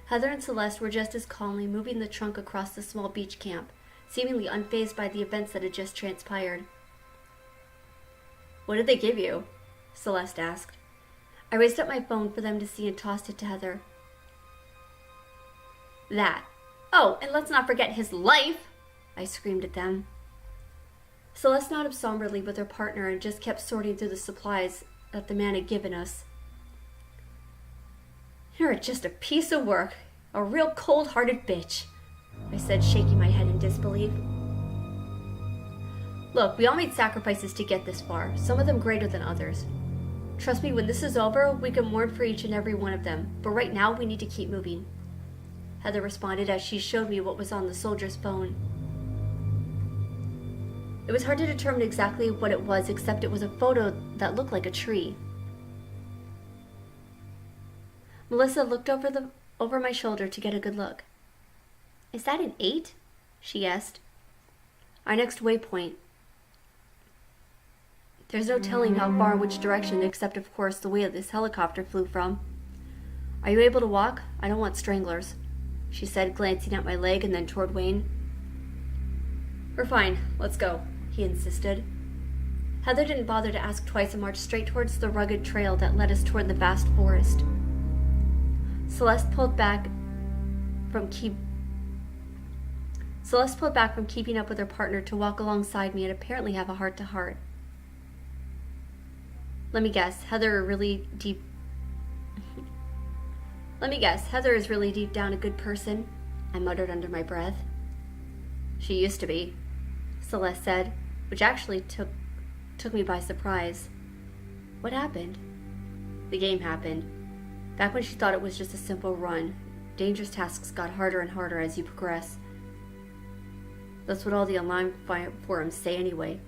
Heather and Celeste were just as calmly moving the trunk across the small beach camp, seemingly unfazed by the events that had just transpired. What did they give you? Celeste asked. I raised up my phone for them to see and tossed it to Heather. That. Oh, and let's not forget his life! I screamed at them. Celeste nodded somberly with her partner and just kept sorting through the supplies that the man had given us. You're just a piece of work. A real cold-hearted bitch, I said, shaking my head in disbelief. Look, we all made sacrifices to get this far, some of them greater than others. Trust me, when this is over, we can mourn for each and every one of them, but right now we need to keep moving. Heather responded as she showed me what was on the soldier's phone. It was hard to determine exactly what it was, except it was a photo that looked like a tree. Melissa looked over my shoulder to get a good look. Is that an 8? She asked. Our next waypoint. There's no telling how far which direction, except of course the way this helicopter flew from. Are you able to walk? I don't want stranglers, she said, glancing at my leg and then toward Wayne. We're fine. Let's go, he insisted. Heather didn't bother to ask twice and marched straight towards the rugged trail that led us toward the vast forest. Celeste pulled back from keeping up with her partner to walk alongside me and apparently have a heart-to-heart. Let me guess, Heather is really deep down a good person, I muttered under my breath. She used to be, Celeste said, which actually took me by surprise. What happened? The game happened. Back when she thought it was just a simple run, dangerous tasks got harder and harder as you progress. That's what all the online forums say anyway,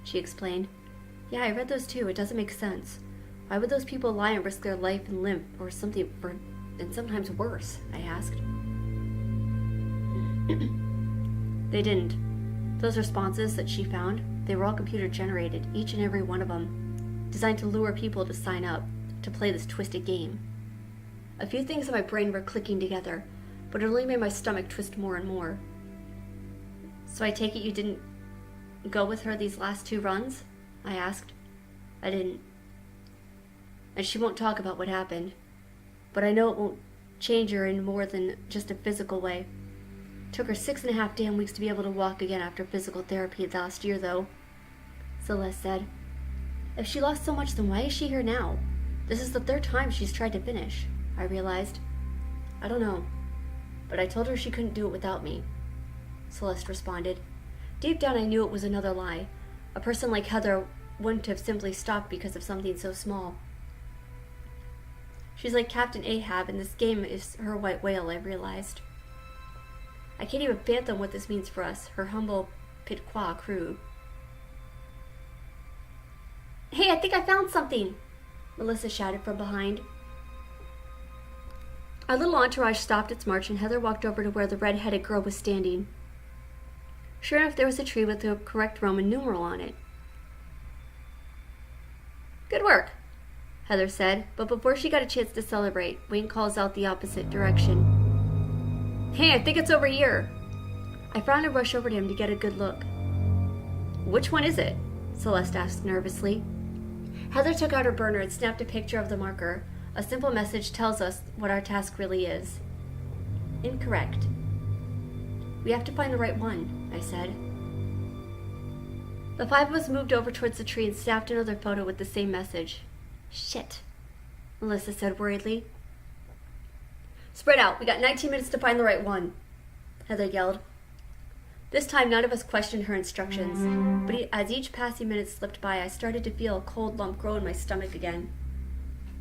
she explained. Yeah, I read those too. It doesn't make sense. Why would those people lie and risk their life and limb or something and sometimes worse? I asked. They didn't. Those responses that she found, they were all computer generated, each and every one of them, designed to lure people to sign up, to play this twisted game. A few things in my brain were clicking together, but it only made my stomach twist more and more. So I take it you didn't go with her these last 2 runs? I asked. I didn't. And she won't talk about what happened. But I know it won't change her in more than just a physical way. It took her 6.5 damn weeks to be able to walk again after physical therapy last year, though, Celeste said. If she lost so much, then why is she here now? This is the 3rd time she's tried to finish, I realized. I don't know, but I told her she couldn't do it without me, Celeste responded. Deep down I knew it was another lie. A person like Heather wouldn't have simply stopped because of something so small. She's like Captain Ahab, and this game is her white whale, I realized. I can't even fathom what this means for us, her humble Pitqua crew. Hey, I think I found something, Melissa shouted from behind. Our little entourage stopped its march, and Heather walked over to where the red-headed girl was standing. Sure enough, there was a tree with the correct Roman numeral on it. Good work, Heather said, but before she got a chance to celebrate, Wayne calls out the opposite direction. Hey, I think it's over here. I frowned and rushed over to him to get a good look. Which one is it? Celeste asked nervously. Heather took out her burner and snapped a picture of the marker. A simple message tells us what our task really is. Incorrect. We have to find the right one, I said. The 5 of us moved over towards the tree and snapped another photo with the same message. Shit, Melissa said worriedly. Spread out. We got 19 minutes to find the right one, Heather yelled. This time, none of us questioned her instructions, but as each passing minute slipped by, I started to feel a cold lump grow in my stomach again.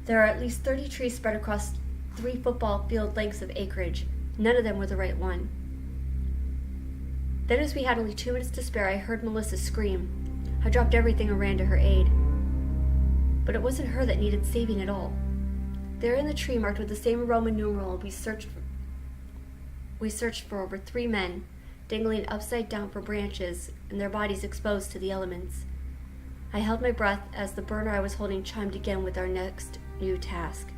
There are at least 30 trees spread across 3 football field lengths of acreage. None of them were the right one. Then, as we had only 2 minutes to spare, I heard Melissa scream. I dropped everything and ran to her aid. But it wasn't her that needed saving at all. There in the tree, marked with the same Roman numeral, we searched for over 3 men, dangling upside down from branches and their bodies exposed to the elements. I held my breath as the burner I was holding chimed again with our next new task.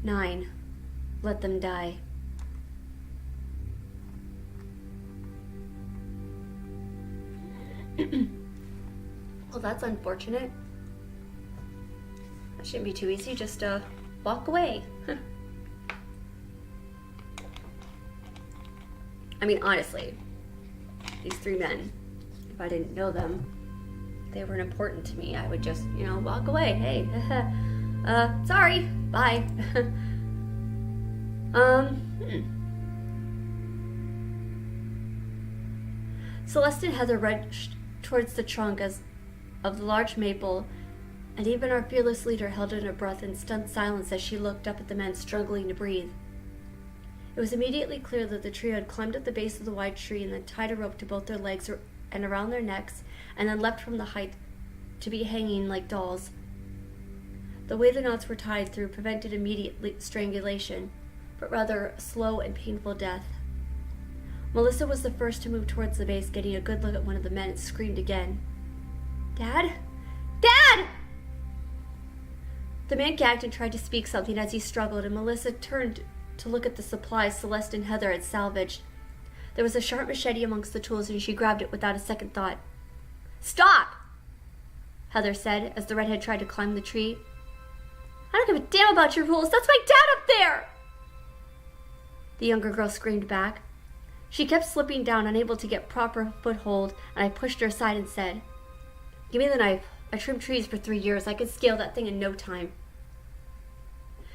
9. Let them die. Well, that's unfortunate. That shouldn't be too easy. Just walk away. I mean, honestly, these 3 men, if I didn't know them, they weren't important to me. I would just, walk away. Hey, sorry, bye. Celeste and Heather rushed towards the trunk of the large maple, and even our fearless leader held in her breath in stunned silence as she looked up at the men struggling to breathe. It was immediately clear that the trio had climbed up the base of the wide tree and then tied a rope to both their legs and around their necks, and then leapt from the height to be hanging like dolls. The way the knots were tied through prevented immediate strangulation, but rather a slow and painful death. Melissa was the first to move towards the base, getting a good look at one of the men, and screamed again. Dad? Dad! The man gagged and tried to speak something as he struggled, and Melissa turned to look at the supplies Celeste and Heather had salvaged. There was a sharp machete amongst the tools, and she grabbed it without a second thought. Stop! Heather said, as the redhead tried to climb the tree. I don't give a damn about your rules. That's my dad up there! The younger girl screamed back. She kept slipping down, unable to get proper foothold, and I pushed her aside and said, Give me the knife. I trimmed trees for 3 years. I could scale that thing in no time.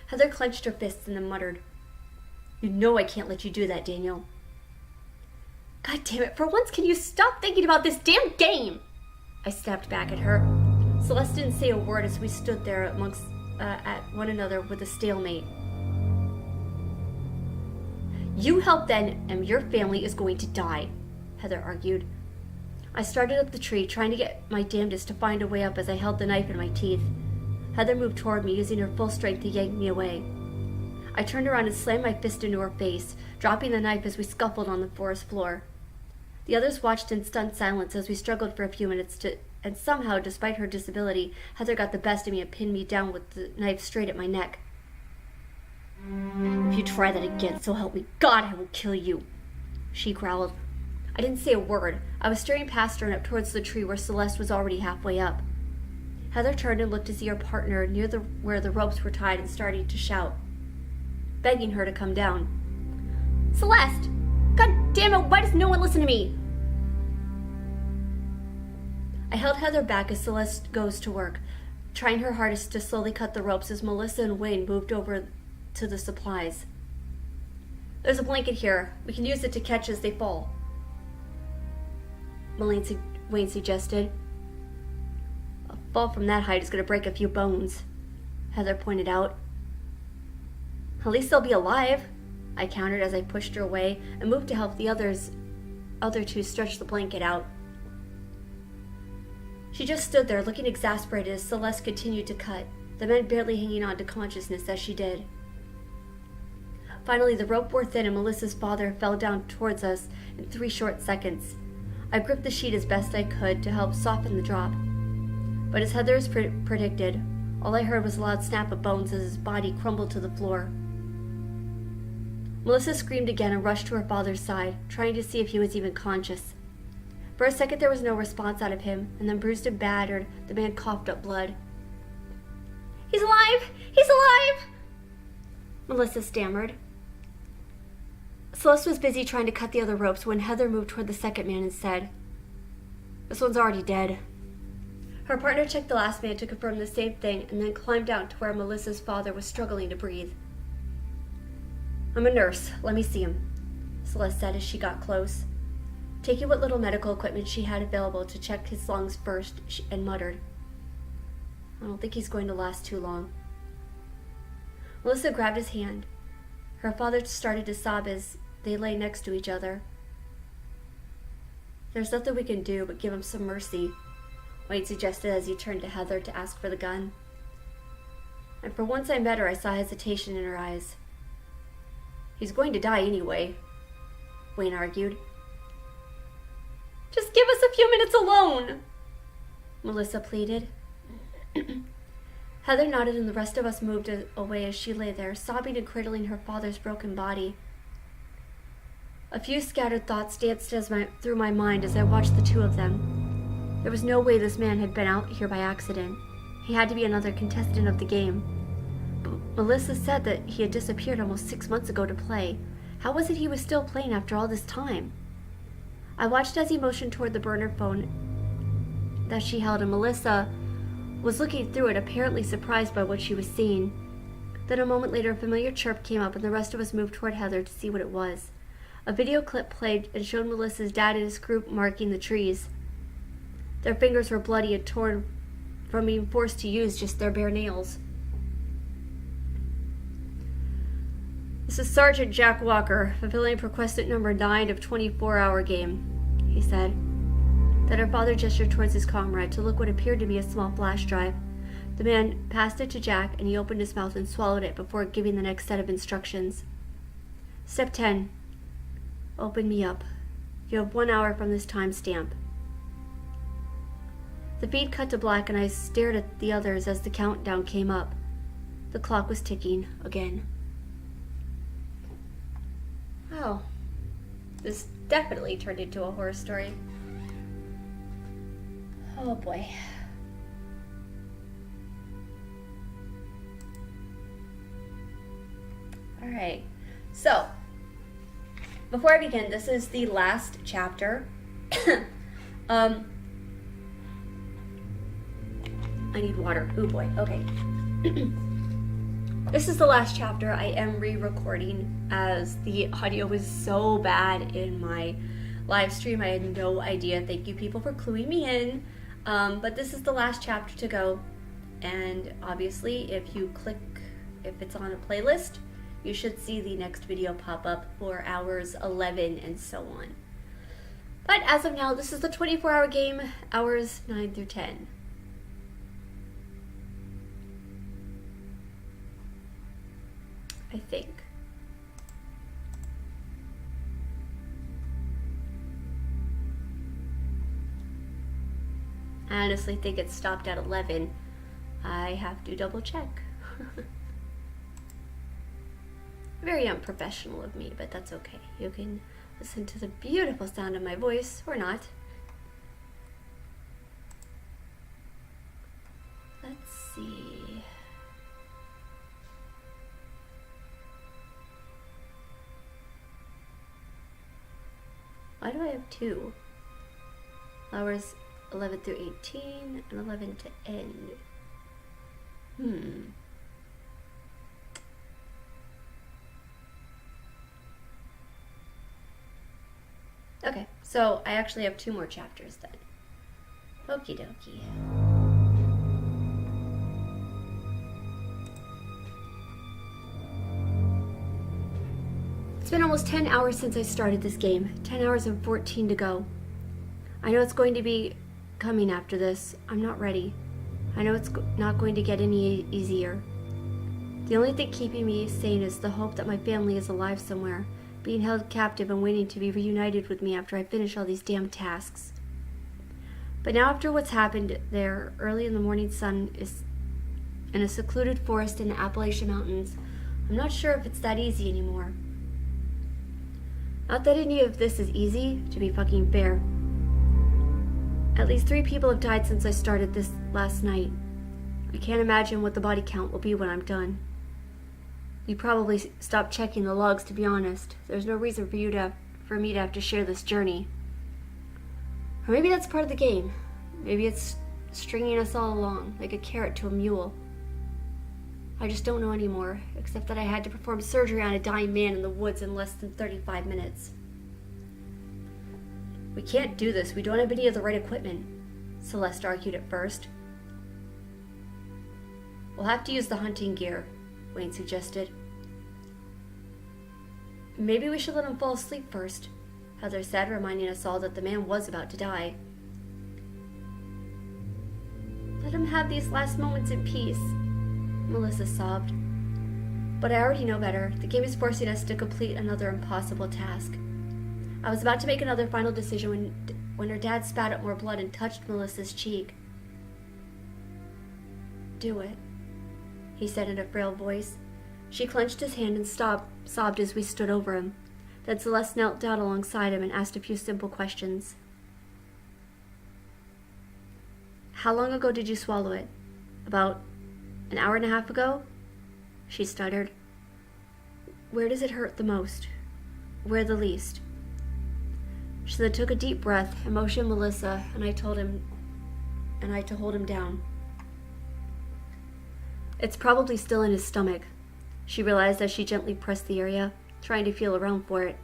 Heather clenched her fists and then muttered, You know I can't let you do that, Daniel. God damn it, for once can you stop thinking about this damn game? I snapped back at her. Celeste didn't say a word as we stood there amongst at one another with a stalemate. You help then, and your family is going to die, Heather argued. I started up the tree, trying to get my damnedest to find a way up as I held the knife in my teeth. Heather moved toward me, using her full strength to yank me away. I turned around and slammed my fist into her face, dropping the knife as we scuffled on the forest floor. The others watched in stunned silence as we struggled for a few minutes and somehow, despite her disability, Heather got the best of me and pinned me down with the knife straight at my neck. If you try that again, so help me God, I will kill you, she growled. I didn't say a word. I was staring past her and up towards the tree where Celeste was already halfway up. Heather turned and looked to see her partner near where the ropes were tied and started to shout, begging her to come down. Celeste! God damn it, why does no one listen to me? I held Heather back as Celeste goes to work, trying her hardest to slowly cut the ropes as Melissa and Wayne moved over to the supplies. There's a blanket here. We can use it to catch as they fall, Wayne suggested. A fall from that height is going to break a few bones, Heather pointed out. At least they'll be alive, I countered as I pushed her away and moved to help the other two stretch the blanket out. She just stood there looking exasperated as Celeste continued to cut, the men barely hanging on to consciousness as she did. Finally, the rope wore thin and Melissa's father fell down towards us in 3 short seconds. I gripped the sheet as best I could to help soften the drop. But as Heather predicted, all I heard was a loud snap of bones as his body crumbled to the floor. Melissa screamed again and rushed to her father's side, trying to see if he was even conscious. For a second there was no response out of him, and then bruised and battered, the man coughed up blood. He's alive! He's alive! Melissa stammered. Celeste was busy trying to cut the other ropes when Heather moved toward the second man and said, This one's already dead. Her partner checked the last man to confirm the same thing and then climbed down to where Melissa's father was struggling to breathe. I'm a nurse. Let me see him, Celeste said as she got close, taking what little medical equipment she had available to check his lungs first, and muttered, I don't think he's going to last too long. Melissa grabbed his hand. Her father started to sob as they lay next to each other. There's nothing we can do but give him some mercy, Wade suggested as he turned to Heather to ask for the gun. And for once I met her, I saw hesitation in her eyes. He's going to die anyway, Wayne argued. Just give us a few minutes alone, Melissa pleaded. Heather nodded and the rest of us moved away as she lay there, sobbing and cradling her father's broken body. A few scattered thoughts danced through my mind as I watched the two of them. There was no way this man had been out here by accident. He had to be another contestant of the game. But Melissa said that he had disappeared almost 6 months ago to play. How was it he was still playing after all this time? I watched as he motioned toward the burner phone that she held, and Melissa was looking through it, apparently surprised by what she was seeing. Then a moment later, a familiar chirp came up, and the rest of us moved toward Heather to see what it was. A video clip played and showed Melissa's dad and his group marking the trees. Their fingers were bloody and torn from being forced to use just their bare nails. This is Sergeant Jack Walker, fulfilling requested number 9 of 24-hour game, he said. Then her father gestured towards his comrade to look what appeared to be a small flash drive. The man passed it to Jack, and he opened his mouth and swallowed it before giving the next set of instructions. Step 10. Open me up. You have 1 hour from this time stamp. The feed cut to black, and I stared at the others as the countdown came up. The clock was ticking again. Oh, this definitely turned into a horror story. Oh boy. Alright, so before I begin, this is the last chapter. I need water. Oh boy, okay. This is the last chapter. I am re-recording as the audio was so bad in my live stream. I had no idea. Thank you, people, for cluing me in. But this is the last chapter to go. And obviously, if it's on a playlist, you should see the next video pop up for hours 11 and so on. But as of now, this is the 24-hour game, hours 9 through 10. I think. I honestly think it stopped at 11. I have to double check. Very unprofessional of me, but that's okay. You can listen to the beautiful sound of my voice, or not. Let's see. Why do I have two? Hours 11 through 18 and 11 to end. Okay, so I actually have 2 more chapters then. Okie dokie. It's been almost 10 hours since I started this game. 10 hours and 14 to go. I know it's going to be coming after this. I'm not ready. I know it's not going to get any easier. The only thing keeping me sane is the hope that my family is alive somewhere, being held captive and waiting to be reunited with me after I finish all these damn tasks. But now, after what's happened there, early in the morning sun is in a secluded forest in the Appalachian Mountains, I'm not sure if it's that easy anymore. Not that any of this is easy, to be fucking fair. At least 3 people have died since I started this last night. I can't imagine what the body count will be when I'm done. You probably stopped checking the logs, to be honest. There's no reason for me to have to share this journey. Or maybe that's part of the game. Maybe it's stringing us all along, like a carrot to a mule. I just don't know anymore, except that I had to perform surgery on a dying man in the woods in less than 35 minutes. We can't do this. We don't have any of the right equipment, Celeste argued at first. We'll have to use the hunting gear, Wayne suggested. Maybe we should let him fall asleep first, Heather said, reminding us all that the man was about to die. Let him have these last moments in peace, Melissa sobbed. But I already know better. The game is forcing us to complete another impossible task. I was about to make another final decision when her dad spat up more blood and touched Melissa's cheek. Do it, he said in a frail voice. She clenched his hand and sobbed as we stood over him. Then Celeste knelt down alongside him and asked a few simple questions. How long ago did you swallow it? About an hour and a half ago? She stuttered. Where does it hurt the most? Where the least? She then took a deep breath and motioned Melissa and I to hold him down. It's probably still in his stomach, she realized as she gently pressed the area, trying to feel around for it.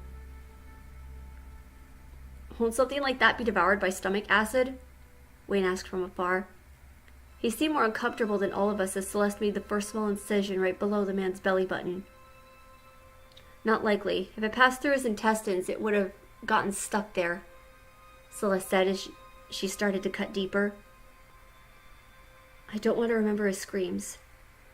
Won't something like that be devoured by stomach acid? Wayne asked from afar. He seemed more uncomfortable than all of us as Celeste made the first small incision right below the man's belly button. Not likely. If it passed through his intestines, it would have gotten stuck there, Celeste said as she started to cut deeper. I don't want to remember his screams.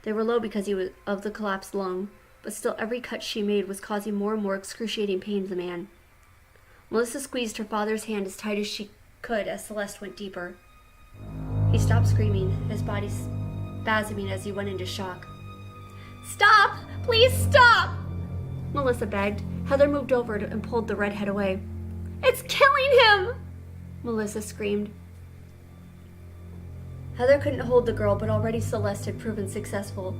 They were low because he was of the collapsed lung, but still every cut she made was causing more and more excruciating pain to the man. Melissa squeezed her father's hand as tight as she could as Celeste went deeper. He stopped screaming, his body spasming as he went into shock. Stop! Please stop! Melissa begged. Heather moved over and pulled the redhead away. It's killing him! Melissa screamed. Heather couldn't hold the girl, but already Celeste had proven successful.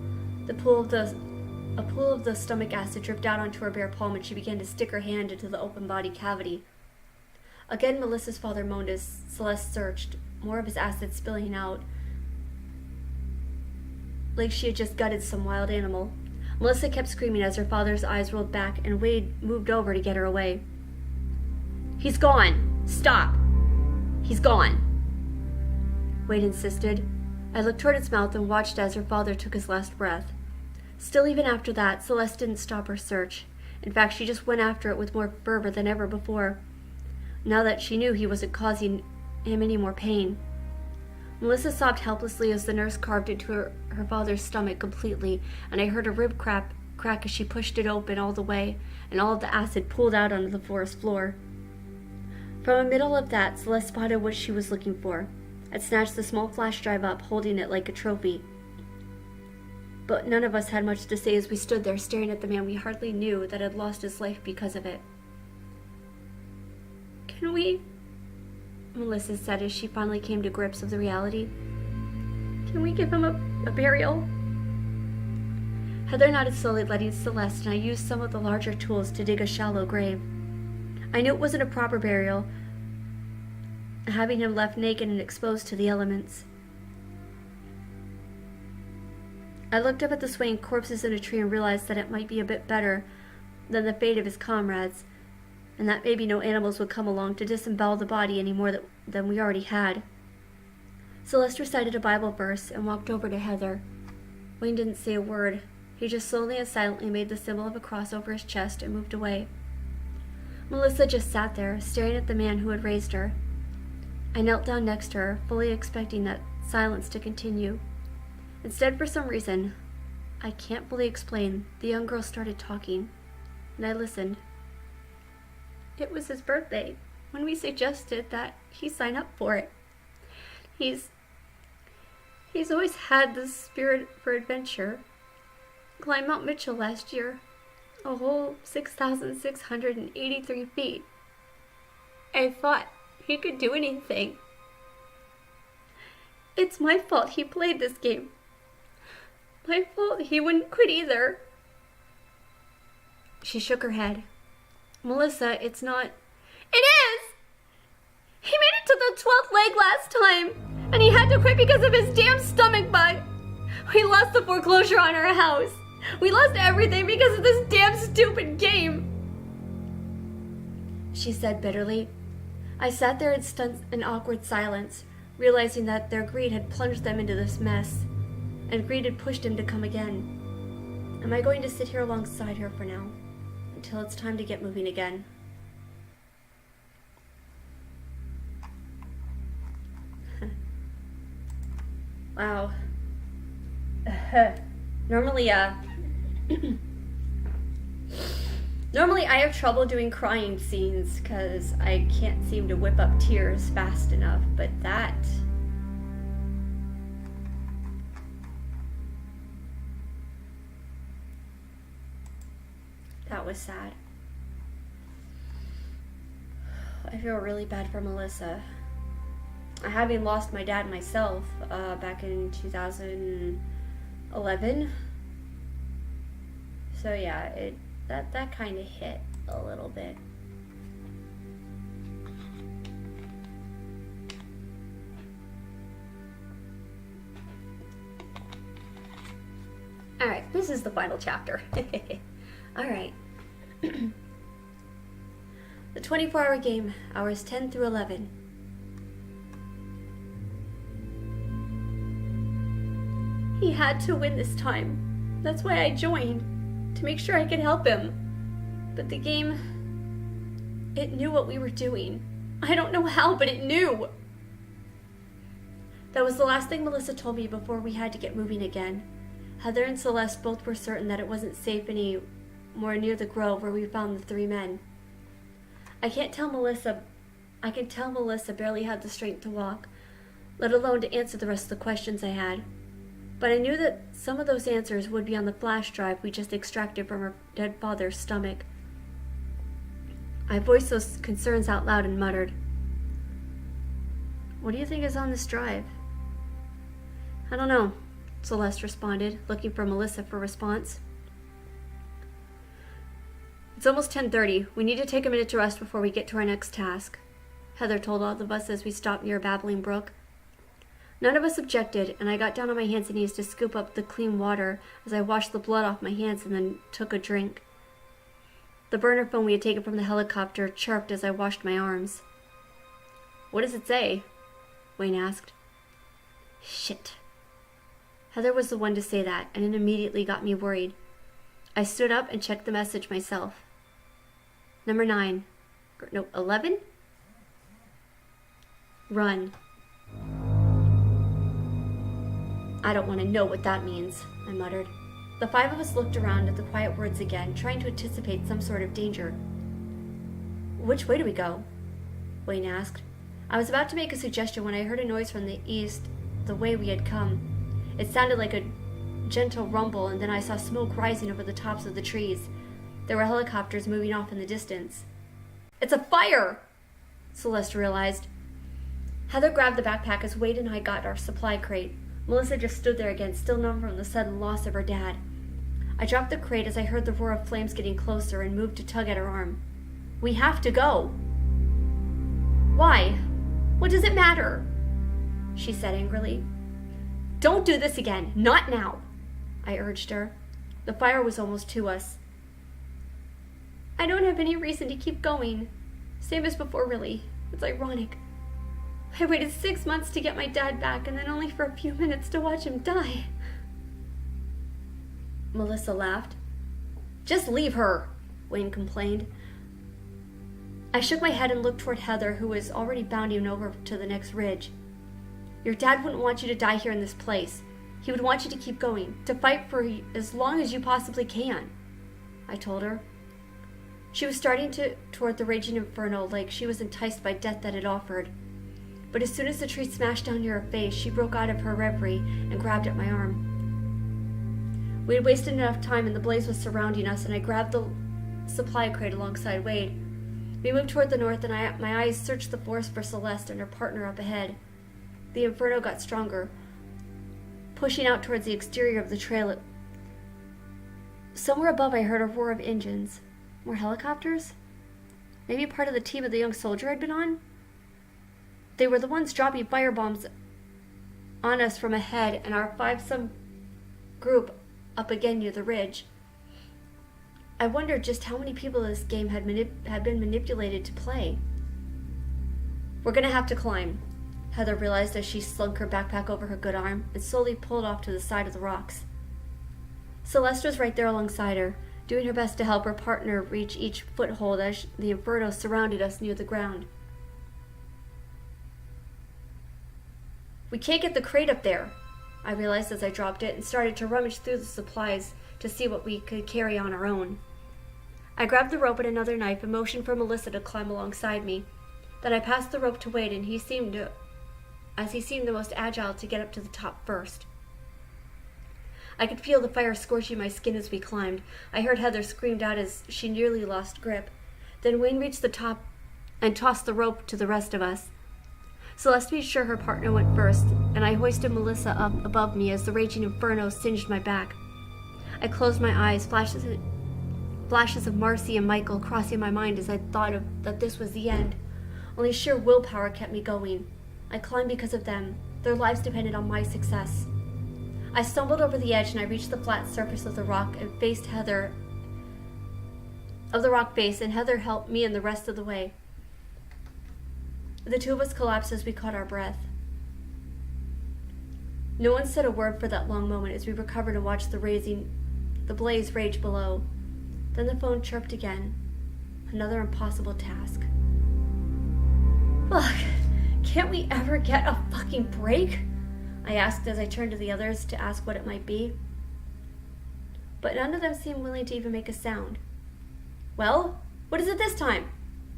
A pool of the stomach acid dripped out onto her bare palm, and she began to stick her hand into the open body cavity. Again, Melissa's father moaned as Celeste searched, more of his acid spilling out, like she had just gutted some wild animal. Melissa kept screaming as her father's eyes rolled back, and Wade moved over to get her away. He's gone. Stop. He's gone. Wade insisted. I looked toward its mouth and watched as her father took his last breath. Still, even after that, Celeste didn't stop her search. In fact, she just went after it with more fervor than ever before, now that she knew he wasn't causing him any more pain. Melissa sobbed helplessly as the nurse carved into her father's stomach completely, and I heard a rib crack as she pushed it open all the way, and all of the acid pulled out onto the forest floor. From the middle of that, Celeste spotted what she was looking for. I'd snatched the small flash drive up, holding it like a trophy. But none of us had much to say as we stood there staring at the man we hardly knew that had lost his life because of it. "Can we?" Melissa said as she finally came to grips with the reality. "Can we give him a burial?" Heather nodded slowly, letting Celeste, and I used some of the larger tools to dig a shallow grave. I knew it wasn't a proper burial, having him left naked and exposed to the elements. I looked up at the swaying corpses in a tree and realized that it might be a bit better than the fate of his comrades, and that maybe no animals would come along to disembowel the body any more than we already had. Celeste recited a Bible verse and walked over to Heather. Wayne didn't say a word. He just slowly and silently made the symbol of a cross over his chest and moved away. Melissa just sat there, staring at the man who had raised her. I knelt down next to her, fully expecting that silence to continue. Instead, for some reason, I can't fully explain, the young girl started talking, and I listened. It was his birthday when we suggested that he sign up for it. He's always had the spirit for adventure. Climbed Mount Mitchell last year, a whole 6,683 feet. I thought he could do anything. It's my fault he played this game. My fault he wouldn't quit either. She shook her head. Melissa, it's not... It is! He made it to the 12th leg last time, and he had to quit because of his damn stomach bug. We lost the foreclosure on our house. We lost everything because of this damn stupid game, she said bitterly. I sat there in stunned and awkward silence, realizing that their greed had plunged them into this mess, and greed had pushed him to come again. Am I going to sit here alongside her for now, until it's time to get moving again? Wow. Normally I have trouble doing crying scenes because I can't seem to whip up tears fast enough, but that was sad. I feel really bad for Melissa. Having lost my dad myself back in 2011. So yeah, that kind of hit a little bit. Alright, this is the final chapter. Alright. The 24-hour game, hours 10 through 11. He had to win this time. That's why I joined, to make sure I could help him. But the game, it knew what we were doing. I don't know how, but it knew. That was the last thing Melissa told me before we had to get moving again. Heather and Celeste both were certain that it wasn't safe any more near the grove where we found the three men. I can tell Melissa barely had the strength to walk, let alone to answer the rest of the questions I had. But I knew that some of those answers would be on the flash drive we just extracted from her dead father's stomach. I voiced those concerns out loud and muttered, "What do you think is on this drive?" "I don't know," Celeste responded, looking for Melissa for response. "It's almost 10:30. We need to take a minute to rest before we get to our next task," Heather told all of us as we stopped near a babbling brook. None of us objected, and I got down on my hands and knees to scoop up the clean water as I washed the blood off my hands and then took a drink. The burner phone we had taken from the helicopter chirped as I washed my arms. "What does it say?" Wayne asked. Shit. Heather was the one to say that, and it immediately got me worried. I stood up and checked the message myself. Number 9. No, 11? Run. I don't want to know what that means, I muttered. The 5 of us looked around at the quiet words again, trying to anticipate some sort of danger. "Which way do we go?" Wayne asked. I was about to make a suggestion when I heard a noise from the east, the way we had come. It sounded like a gentle rumble, and then I saw smoke rising over the tops of the trees. There were helicopters moving off in the distance. "It's a fire!" Celeste realized. Heather grabbed the backpack as Wade and I got our supply crate. Melissa just stood there again, still numb from the sudden loss of her dad. I dropped the crate as I heard the roar of flames getting closer and moved to tug at her arm. "We have to go." "Why? What does it matter?" she said angrily. "Don't do this again. Not now," I urged her. The fire was almost to us. "I don't have any reason to keep going. Same as before, really. It's ironic. I waited 6 months to get my dad back, and then only for a few minutes to watch him die." Melissa laughed. "Just leave her," Wayne complained. I shook my head and looked toward Heather, who was already bounding over to the next ridge. "Your dad wouldn't want you to die here in this place. He would want you to keep going, to fight for as long as you possibly can," I told her. She was starting toward the raging inferno like she was enticed by death that it offered. But as soon as the tree smashed down near her face, she broke out of her reverie and grabbed at my arm. We had wasted enough time and the blaze was surrounding us, and I grabbed the supply crate alongside Wade. We moved toward the north, and my eyes searched the forest for Celeste and her partner up ahead. The inferno got stronger, pushing out towards the exterior of the trail. Somewhere above I heard a roar of engines. More helicopters? Maybe part of the team of the young soldier I'd been on? They were the ones dropping firebombs on us from ahead, and our 5-some group up again near the ridge. I wondered just how many people this game had been manipulated to play. "We're gonna have to climb," Heather realized as she slung her backpack over her good arm and slowly pulled off to the side of the rocks. Celeste was right there alongside her, doing her best to help her partner reach each foothold as the inferno surrounded us near the ground. "We can't get the crate up there," I realized as I dropped it and started to rummage through the supplies to see what we could carry on our own. I grabbed the rope and another knife and motioned for Melissa to climb alongside me. Then I passed the rope to Wade, and he seemed the most agile to get up to the top first. I could feel the fire scorching my skin as we climbed. I heard Heather scream out as she nearly lost grip. Then Wayne reached the top and tossed the rope to the rest of us. Celeste made sure her partner went first, and I hoisted Melissa up above me as the raging inferno singed my back. I closed my eyes, flashes of Marcy and Michael crossing my mind as I thought that this was the end. Only sheer willpower kept me going. I climbed because of them. Their lives depended on my success. I stumbled over the edge, and I reached the flat surface of the rock and faced Heather of the rock face, and Heather helped me and the rest of the way. The two of us collapsed as we caught our breath. No one said a word for that long moment as we recovered and watched the blaze rage below. Then the phone chirped again. Another impossible task. Fuck, can't we ever get a fucking break? I asked as I turned to the others to ask what it might be. But none of them seemed willing to even make a sound. "Well, what is it this time?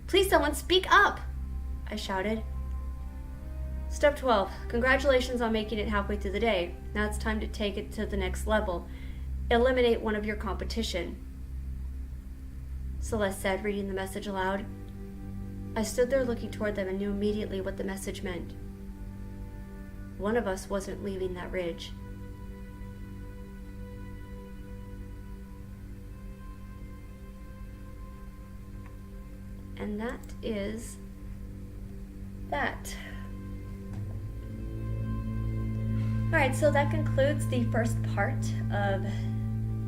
Please someone speak up!" I shouted. Step 12. Congratulations on making it halfway through the day. Now it's time to take it to the next level. Eliminate one of your competition. Celeste said, reading the message aloud. I stood there looking toward them and knew immediately what the message meant. One of us wasn't leaving that ridge. And that is that. Alright, so that concludes the first part of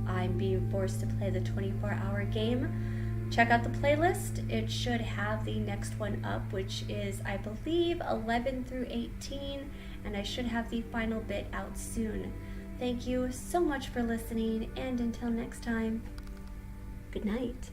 I'm being forced to play the 24-hour game. check out the playlist. It should have the next one up, which is, I believe, 11 through 18, and I should have the final bit out soon. Thank you so much for listening, and until next time, good night.